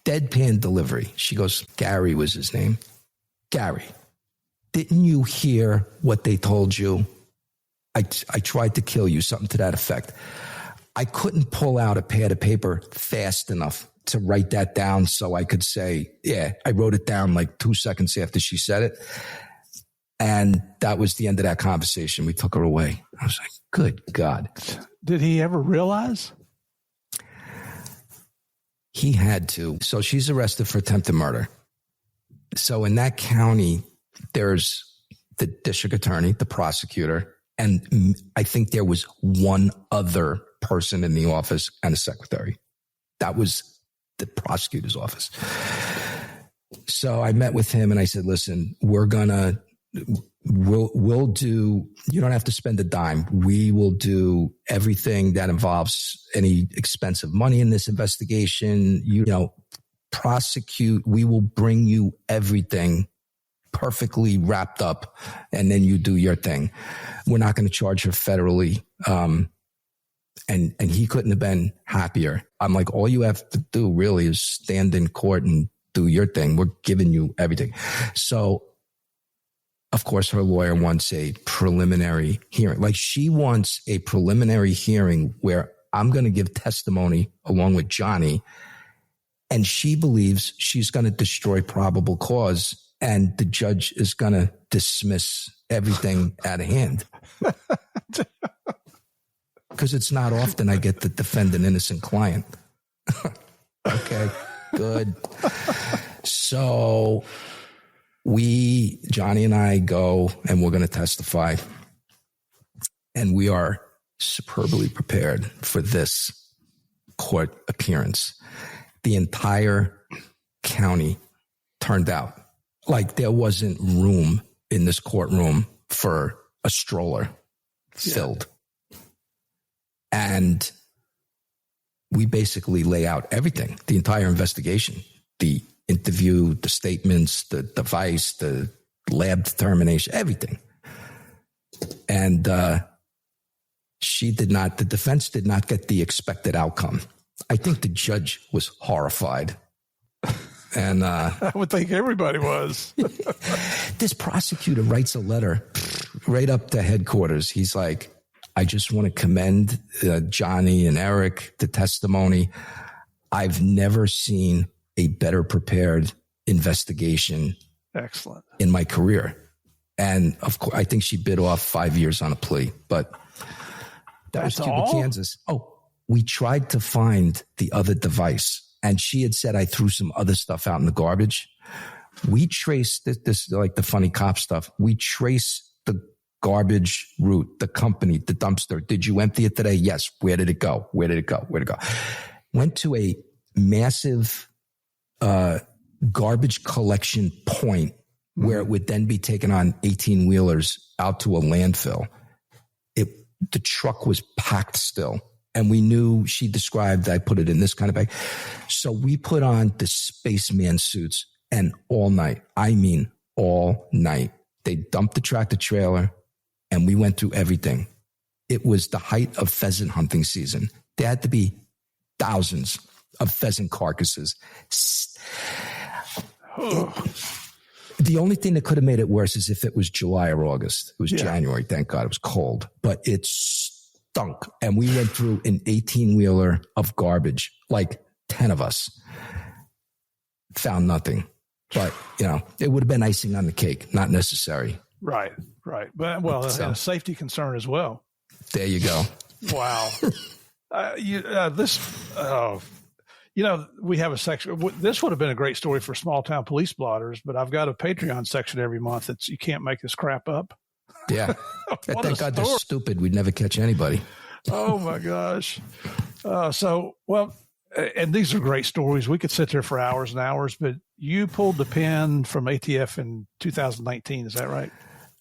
Deadpan delivery. She goes, Gary was his name. Gary, didn't you hear what they told you? I tried to kill you, something to that effect. I couldn't pull out a pad of paper fast enough to write that down so I could say, yeah, I wrote it down like 2 seconds after she said it. And that was the end of that conversation. We took her away. I was like, good God. Did he ever realize? He had to. So she's arrested for attempted murder. So in that county, there's the district attorney, the prosecutor, and I think there was one other person in the office and a secretary. That was the prosecutor's office. So I met with him and I said, listen, we'll do, you don't have to spend a dime. We will do everything that involves any expensive money in this investigation. You know, prosecute. We will bring you everything perfectly wrapped up, and then you do your thing. We're not going to charge her federally. And he couldn't have been happier. I'm like, all you have to do really is stand in court and do your thing. We're giving you everything. So, of course, her lawyer wants a preliminary hearing. Like, she wants a preliminary hearing where I'm going to give testimony along with Johnny, and she believes she's going to destroy probable cause, and the judge is going to dismiss everything out of hand. Because it's not often I get to defend an innocent client. Okay, good. So Johnny and I go, and we're going to testify. And we are superbly prepared for this court appearance. The entire county turned out. Like, there wasn't room in this courtroom for a stroller filled. And we basically lay out everything, the entire investigation, the interview, the statements, the device, the lab determination, everything. And the defense did not get the expected outcome. I think the judge was horrified. And I would think everybody was. This prosecutor writes a letter right up to headquarters. He's like, I just want to commend Johnny and Eric, the testimony. I've never seen a better prepared investigation. Excellent. In my career. And of course, I think she bit off 5 years on a plea, but that was Cuba, Kansas. Oh, we tried to find the other device, and she had said I threw some other stuff out in the garbage. We traced this like the funny cop stuff. We traced the garbage route, the company, the dumpster. Did you empty it today? Yes. Where did it go? Where did it go? Where did it go? Went to a massive garbage collection point where it would then be taken on 18-wheelers out to a landfill. The truck was packed still. And we knew, she described, I put it in this kind of bag. So we put on the spaceman suits, and all night, I mean all night, they dumped the tractor trailer and we went through everything. It was the height of pheasant hunting season. There had to be thousands of pheasant carcasses. The only thing that could have made it worse is if it was July or August. It was January. Thank God it was cold, but it stunk. And we went through an 18-wheeler of garbage, like 10 of us. Found nothing. But, it would have been icing on the cake. Not necessary. Right. But, well, a safety concern as well. There you go. Wow. We have a section. This would have been a great story for small town police blotters, but I've got a Patreon section every month that's you can't make this crap up. Yeah. Thank God they're stupid. We'd never catch anybody. Oh, my gosh. And these are great stories. We could sit there for hours and hours, but you pulled the pin from ATF in 2019. Is that right?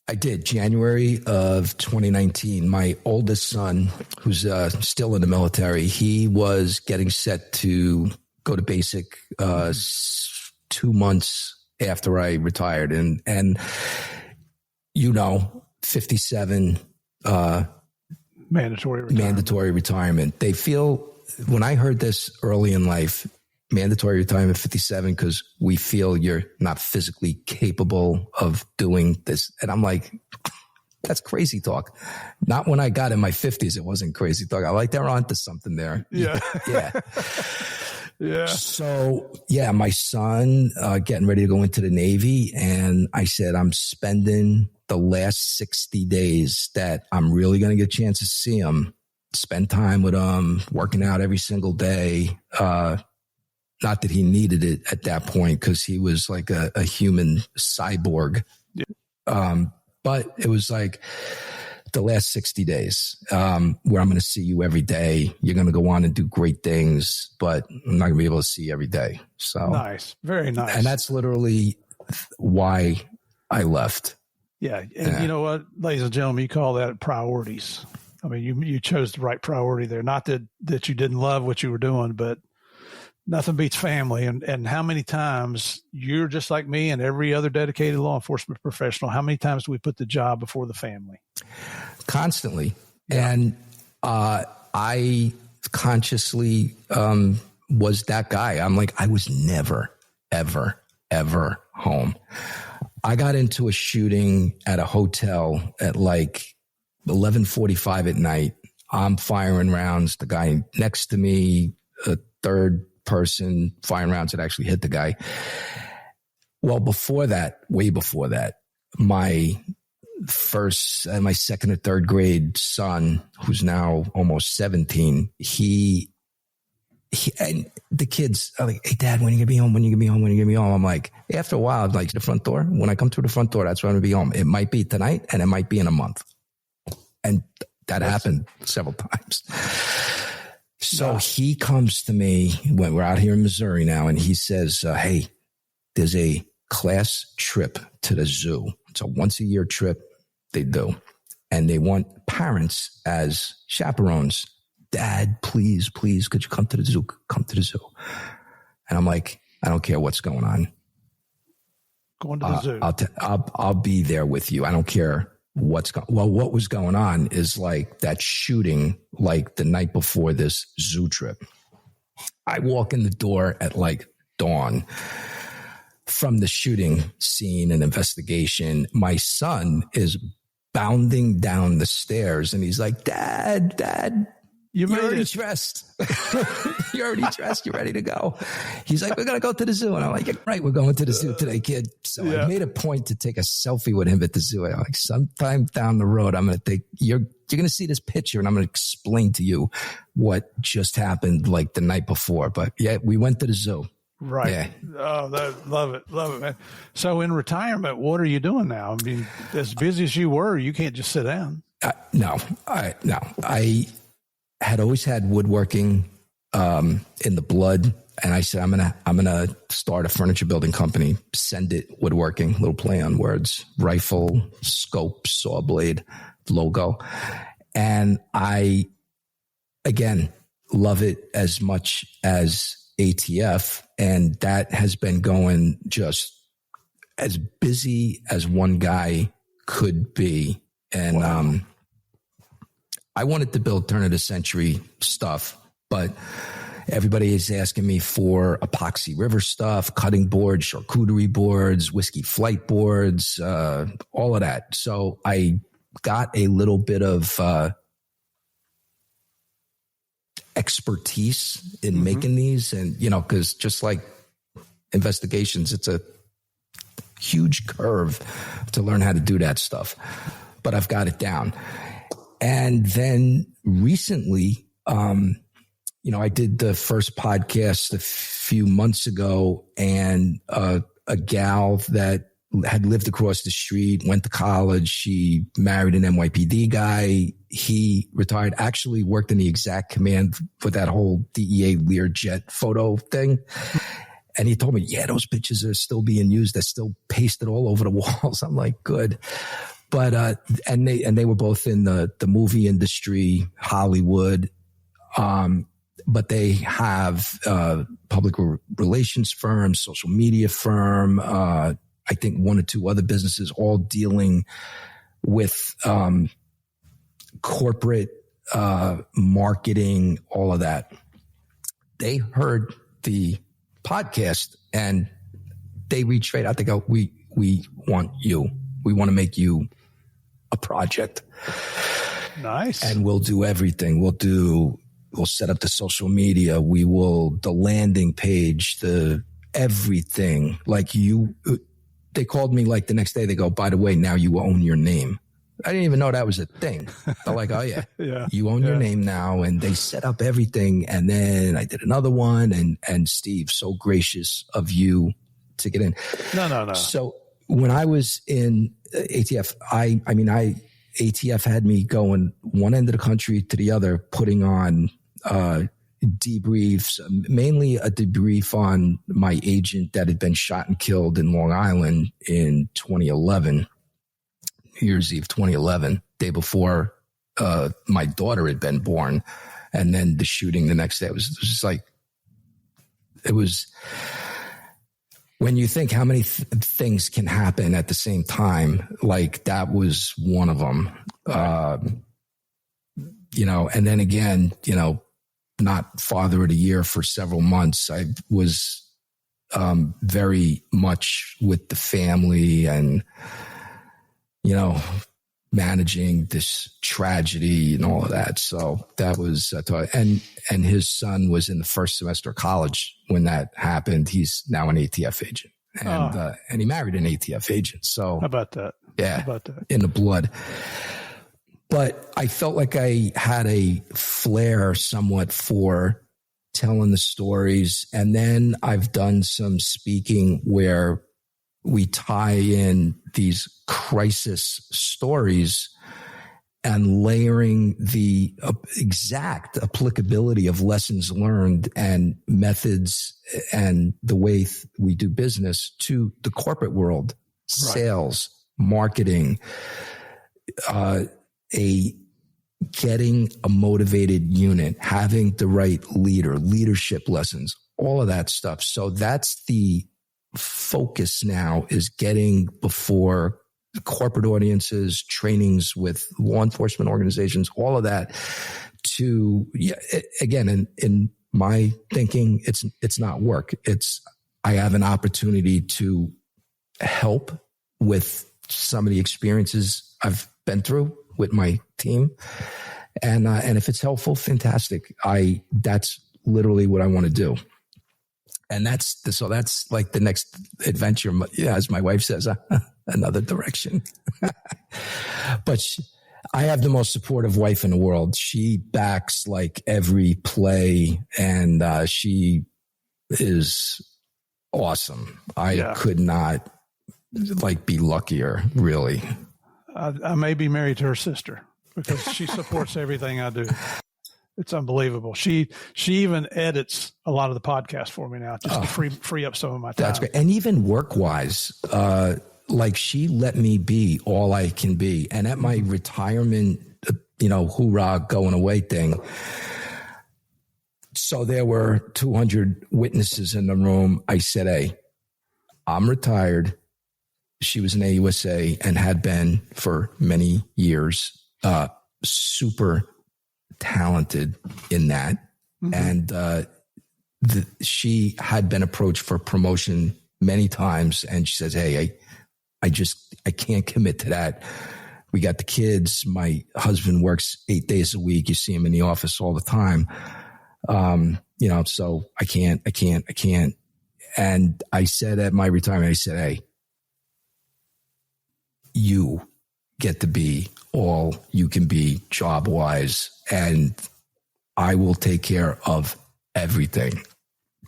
I did. January of 2019. My oldest son, who's still in the military, he was getting set to go to basic 2 months after I retired. And 57 mandatory retirement. They feel, when I heard this early in life, mandatory retirement 57, because we feel you're not physically capable of doing this. And I'm like, that's crazy talk. Not when I got in my 50s, it wasn't crazy talk. I like they're onto something there. Yeah. Yeah. So, my son getting ready to go into the Navy. And I said, I'm spending the last 60 days that I'm really going to get a chance to see him, spend time with him, working out every single day. Not that he needed it at that point because he was like a human cyborg. Yeah. But it was like the last 60 days where I'm going to see you every day. You're going to go on and do great things, but I'm not going to be able to see you every day. So nice. Very nice. And that's literally why I left. Yeah. And you know what, ladies and gentlemen, you call that priorities. I mean, you chose the right priority there. Not that you didn't love what you were doing, but nothing beats family. And how many times you're just like me and every other dedicated law enforcement professional, how many times do we put the job before the family? Constantly. Yeah. And I consciously was that guy. I'm like, I was never, ever, ever home. I got into a shooting at a hotel at like 11:45 at night. I'm firing rounds. The guy next to me, a third person firing rounds that actually hit the guy. Well, before that, way before that, my second or third grade son, who's now almost 17, he and the kids are like, hey, Dad, when are you gonna be home? When are you gonna be home? When are you gonna be home? I'm like, after a while, I'm like, to the front door. When I come through the front door, that's when I'm gonna be home. It might be tonight and it might be in a month. And that happened several times. So he comes to me when we're out here in Missouri now, and he says, hey, there's a class trip to the zoo. It's a once-a-year trip they do. And they want parents as chaperones. Dad, please, could you come to the zoo? Come to the zoo. And I'm like, I don't care what's going on. Going to the zoo. I'll be there with you. I don't care. What was going on is like that shooting, like the night before this zoo trip. I walk in the door at like dawn from the shooting scene and investigation. My son is bounding down the stairs and he's like, Dad, you're already dressed. You're already dressed. You're ready to go. He's like, we're going to go to the zoo. And I'm like, right, we're going to the zoo today, kid. So I made a point to take a selfie with him at the zoo. I'm like, sometime down the road, I'm going to you're going to see this picture and I'm going to explain to you what just happened like the night before. But yeah, we went to the zoo. Right. Yeah. Oh, love it, man. So in retirement, what are you doing now? I mean, as busy as you were, you can't just sit down. No. I had always had woodworking in the blood, and I said I'm gonna start a furniture building company. Send it woodworking, little play on words, rifle, scope, saw blade, logo, and I again love it as much as ATF, and that has been going just as busy as one guy could be, and wow. I wanted to build turn of the century stuff, but everybody is asking me for epoxy river stuff, cutting boards, charcuterie boards, whiskey flight boards, all of that. So I got a little bit of expertise in making these. And, because just like investigations, it's a huge curve to learn how to do that stuff. But I've got it down. And then recently, I did the first podcast a few months ago, and a gal that had lived across the street, went to college. She married an NYPD guy. He retired, actually worked in the exact command for that whole DEA Learjet photo thing. And he told me, yeah, those pictures are still being used. They're still pasted all over the walls. I'm like, good. But, and they were both in the movie industry, Hollywood. But they have public relations firms, social media firm, I think one or two other businesses, all dealing with corporate marketing, all of that. They heard the podcast and they reached right out. They go, we want you. We want to make you a project. Nice. And we'll do everything. We'll set up the social media. The landing page, the everything. They called me like the next day. They go, by the way, now you own your name. I didn't even know that was a thing. They're like, oh yeah, you own your name now. And they set up everything. And then I did another one. And Steve, so gracious of you to get in. No. So when I was in ATF, ATF had me going one end of the country to the other, putting on debriefs, mainly a debrief on my agent that had been shot and killed in Long Island in 2011, New Year's Eve 2011, day before my daughter had been born. And then the shooting the next day, it was just like, it was, when you think how many things can happen at the same time, like that was one of them. And then again, not father of the year for several months. I was very much with the family and, managing this tragedy and all of that. So that was, and his son was in the first semester of college when that happened. He's now an ATF agent and he married an ATF agent. So how about that? Yeah. How about that? In the blood. But I felt like I had a flair somewhat for telling the stories. And then I've done some speaking where we tie in these crisis stories and layering the exact applicability of lessons learned and methods and the way we do business to the corporate world, sales, marketing, getting a motivated unit, having the right leadership lessons, all of that stuff. So that's the focus now, is getting before corporate audiences, trainings with law enforcement organizations, all of that to, again, in my thinking, it's not work. I have an opportunity to help with some of the experiences I've been through with my team. And if it's helpful, fantastic. That's literally what I want to do. And that's like the next adventure, as my wife says, another direction. But I have the most supportive wife in the world. She backs like every play, and she is awesome. I could not be luckier, really. I may be married to her sister because she supports everything I do. It's unbelievable. She even edits a lot of the podcasts for me now, just to free up some of my time. That's great. And even work-wise, she let me be all I can be. And at my retirement, hoorah, going away thing, so there were 200 witnesses in the room. I said, hey, I'm retired. She was an AUSA and had been for many years, super talented in that. Mm-hmm. And she had been approached for promotion many times, and she says, "Hey, I can't commit to that. We got the kids. My husband works 8 days a week. You see him in the office all the time. So I can't." And I said at my retirement, I said, "Hey, you get to be all you can be job wise, and I will take care of everything.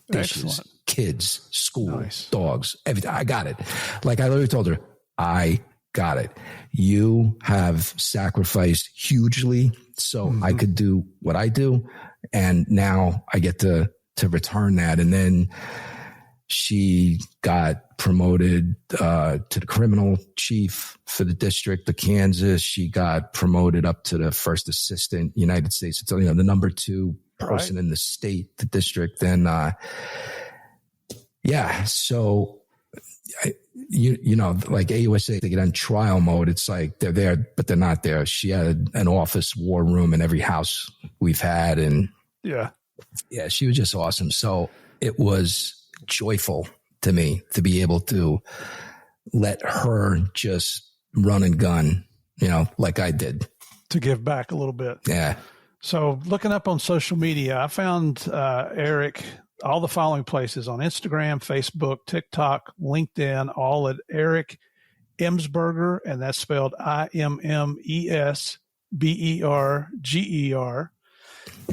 Dishes, Excellent. kids, school, Nice. dogs, everything. I got it." Like I literally told her, I got it. You have sacrificed hugely so I could do what I do. And now I get to return that. And then she got promoted to the criminal chief for the district of Kansas. She got promoted up to the first assistant United States. It's, the number 2 person in the state, the district. And so like AUSA, they get on trial mode. It's like they're there, but they're not there. She had an office war room in every house we've had. And she was just awesome. So it was joyful to me to be able to let her just run and gun, like I did. To give back a little bit. Yeah. So looking up on social media, I found Eric, all the following places on Instagram, Facebook, TikTok, LinkedIn, all at Eric Immesberger, and that's spelled Immesberger.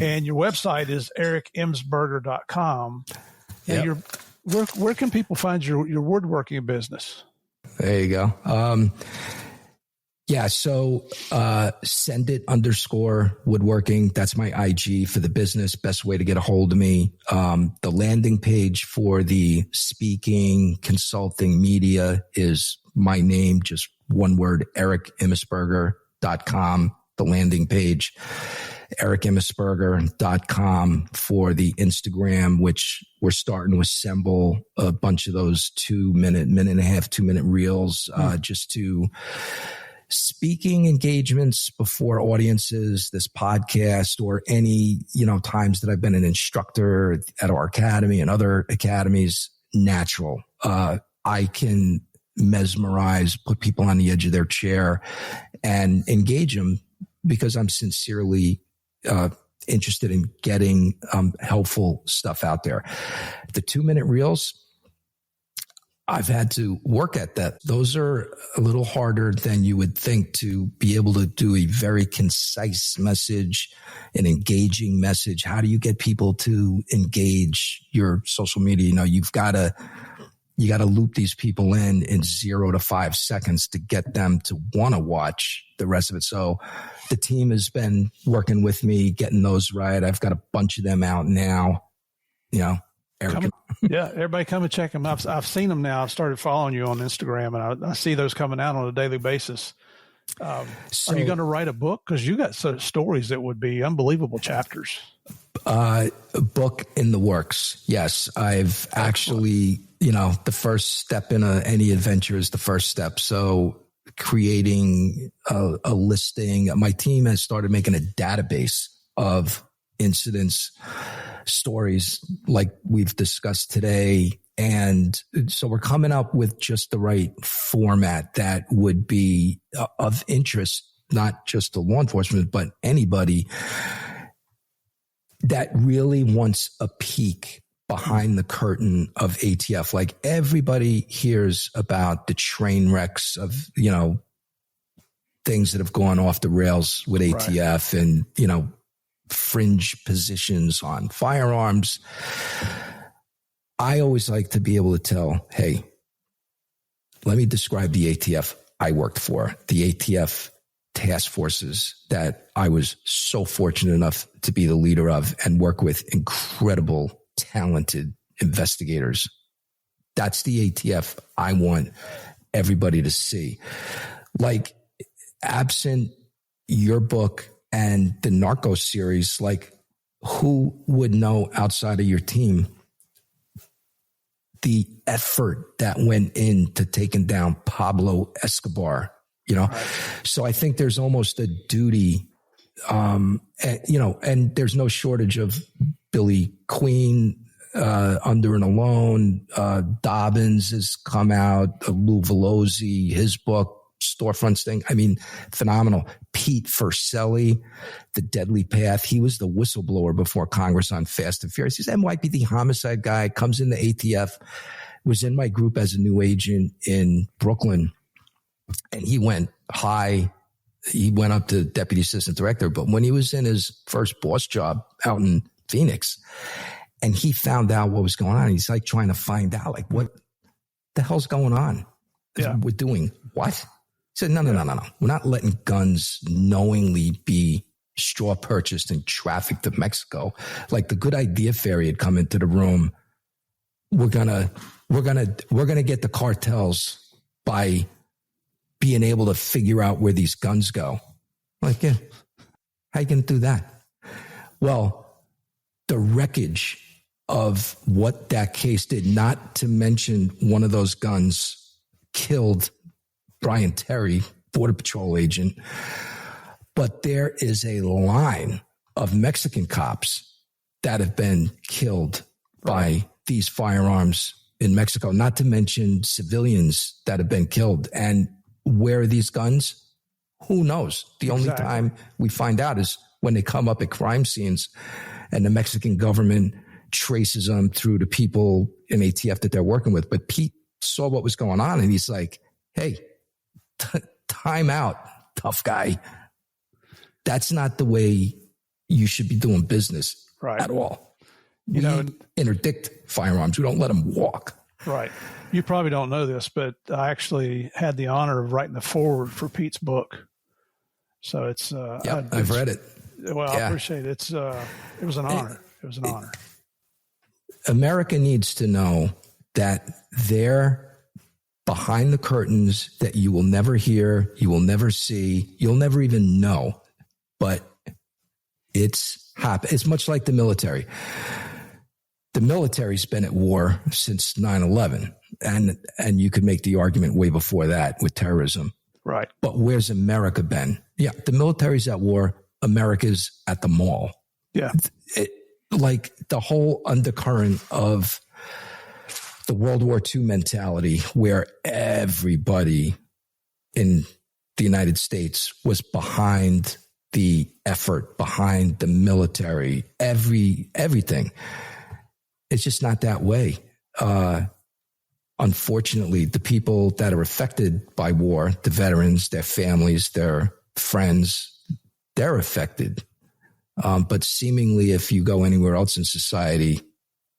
And your website is erikimmesberger.com. And where can people find your woodworking business? There you go. So send it _woodworking. That's my IG for the business. Best way to get a hold of me. The landing page for the speaking, consulting, media is my name, just one word, erikimmesberger.com, the landing page. erikimmesberger.com for the Instagram, which we're starting to assemble a bunch of those 2-minute, 2-minute reels, just to speaking engagements before audiences, this podcast, or any, times that I've been an instructor at our academy and other academies, natural. I can mesmerize, put people on the edge of their chair and engage them because I'm sincerely interested in getting helpful stuff out there. The 2-minute reels, I've had to work at that. Those are a little harder than you would think to be able to do a very concise message, an engaging message. How do you get people to engage your social media? You got to loop these people in 0 to 5 seconds to get them to want to watch the rest of it. So the team has been working with me, getting those right. I've got a bunch of them out now, Eric. Everybody come and check them out. I've seen them now. I've started following you on Instagram, and I see those coming out on a daily basis. Are you going to write a book? Because you got stories that would be unbelievable chapters. A book in the works. Yes, I've actually, the first step in any adventure is the first step. So creating a listing. My team has started making a database of incidents, stories like we've discussed today. And so we're coming up with just the right format that would be of interest, not just to law enforcement, but anybody that really wants a peek behind the curtain of ATF. Like everybody hears about the train wrecks of, things that have gone off the rails with ATF and, fringe positions on firearms. I always like to be able to tell, hey, let me describe the ATF I worked for, the ATF task forces that I was so fortunate enough to be the leader of and work with incredible, talented investigators. That's the ATF I want everybody to see. Like, absent your book and the Narcos series, like, who would know outside of your team the effort that went into taking down Pablo Escobar, So I think there's almost a duty, and there's no shortage of Billy Queen, Under and Alone. Dobbins has come out. Lou Velosi, his book, Storefronts thing. I mean, phenomenal. Pete Furcelli, The Deadly Path. He was the whistleblower before Congress on Fast and Furious. He's NYPD homicide guy, comes in the ATF, was in my group as a new agent in Brooklyn. And he went high. He went up to deputy assistant director. But when he was in his first boss job out in Phoenix, and he found out what was going on, he's like trying to find out, like, what the hell's going on? Yeah. We're doing what? He said, no. We're not letting guns knowingly be straw purchased and trafficked to Mexico. Like the Good Idea Fairy had come into the room. We're gonna get the cartels by being able to figure out where these guns go. Like, yeah, how you gonna do that? Well, the wreckage of what that case did, not to mention one of those guns killed Brian Terry, Border Patrol agent. But there is a line of Mexican cops that have been killed by these firearms in Mexico, not to mention civilians that have been killed. And where are these guns? Who knows? The only time we find out is when they come up at crime scenes and the Mexican government traces them through the people in ATF that they're working with. But Pete saw what was going on and he's like, hey, time out, tough guy. That's not the way you should be doing business at all. We interdict firearms. We don't let them walk. Right. You probably don't know this, but I actually had the honor of writing the foreword for Pete's book. So it's I've read it. Well, I appreciate it. It was an honor. It was an honor. America needs to know that they're behind the curtains that you will never hear, you will never see, you'll never even know. But it's happened. It's much like the military. The military's been at war since 9/11, and you could make the argument way before that with terrorism. Right. But where's America been? Yeah, the military's at war. America's at the mall. Yeah. Like the whole undercurrent of the World War II mentality where everybody in the United States was behind the effort, behind the military, everything. It's just not that way. Unfortunately, the people that are affected by war, the veterans, their families, their friends, they're affected. But seemingly, if you go anywhere else in society,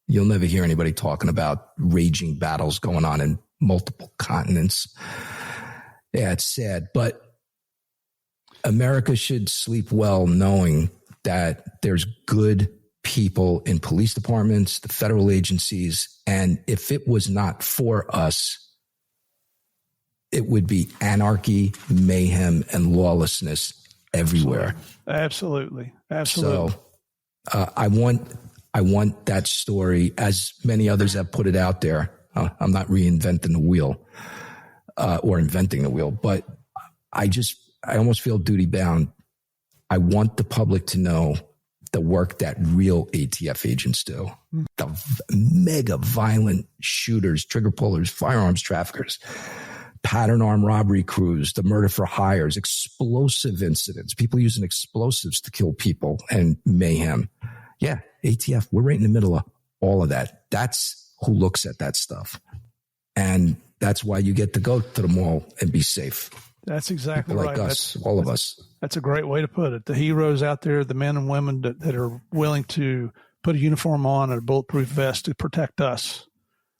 you'll never hear anybody talking about raging battles going on in multiple continents. Yeah, it's sad. But America should sleep well knowing that there's good people in police departments, the federal agencies, and if it was not for us, it would be anarchy, mayhem, and lawlessness everywhere. Absolutely. So I want that story, as many others have put it out there. I'm not reinventing the wheel or inventing the wheel, but I almost feel duty bound. I want the public to know the work that real ATF agents do. The mega violent shooters, trigger pullers, firearms traffickers, pattern armed robbery crews, the murder for hires, explosive incidents, people using explosives to kill people, and mayhem. Yeah, ATF, we're right in the middle of all of that. That's who looks at that stuff. And that's why you get to go to the mall and be safe. That's exactly people right. Like us, all of us. That's a great way to put it. The heroes out there, the men and women that are willing to put a uniform on and a bulletproof vest to protect us.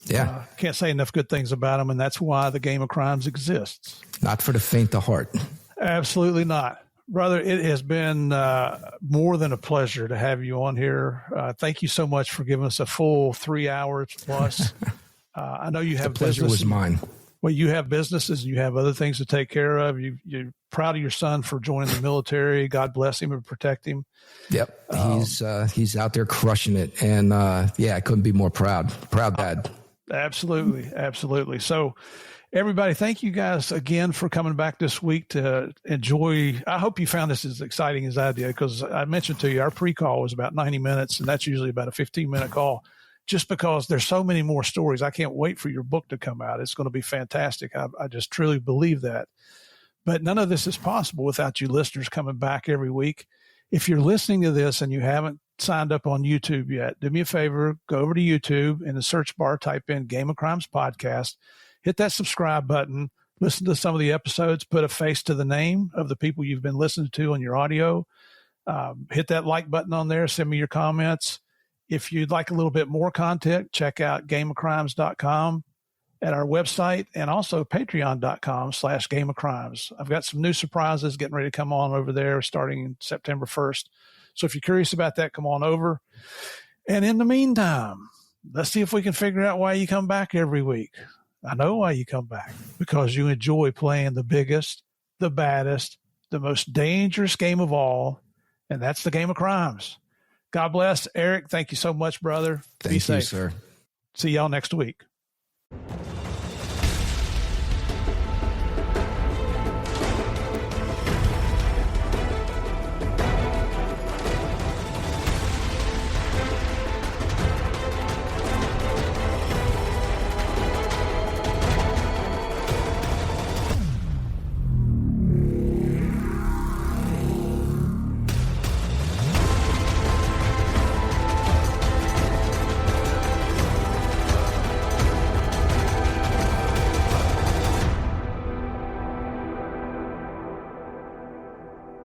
Yeah. Can't say enough good things about them, and that's why the game of crimes exists. Not for the faint of heart. Absolutely not. Brother, it has been more than a pleasure to have you on here. Thank you so much for giving us a full 3 hours plus. I know you have the pleasure business. was mine. Well, you have businesses and you have other things to take care of. You're proud of your son for joining the military. God bless him and protect him. Yep. He's out there crushing it. And I couldn't be more proud. Proud dad. Absolutely. Absolutely. So everybody, thank you guys again for coming back this week to enjoy. I hope you found this as exciting as I did, because I mentioned to you, our pre-call was about 90 minutes and that's usually about a 15-minute call. just because there's so many more stories. I can't wait for your book to come out. It's going to be fantastic. I just truly believe that. But none of this is possible without you listeners coming back every week. If you're listening to this and you haven't signed up on YouTube yet, do me a favor, go over to YouTube, in the search bar, type in Game of Crimes Podcast, hit that subscribe button, listen to some of the episodes, put a face to the name of the people you've been listening to on your audio. Hit that like button on there, send me your comments. If you'd like a little bit more content, check out gameofcrimes.com at our website, and also patreon.com/gameofcrimes. I've got some new surprises getting ready to come on over there starting September 1st. So if you're curious about that, come on over. And in the meantime, let's see if we can figure out why you come back every week. I know why you come back, because you enjoy playing the biggest, the baddest, the most dangerous game of all, and that's the Game of Crimes. God bless. Eric, thank you so much, brother. Thank you, sir. See y'all next week.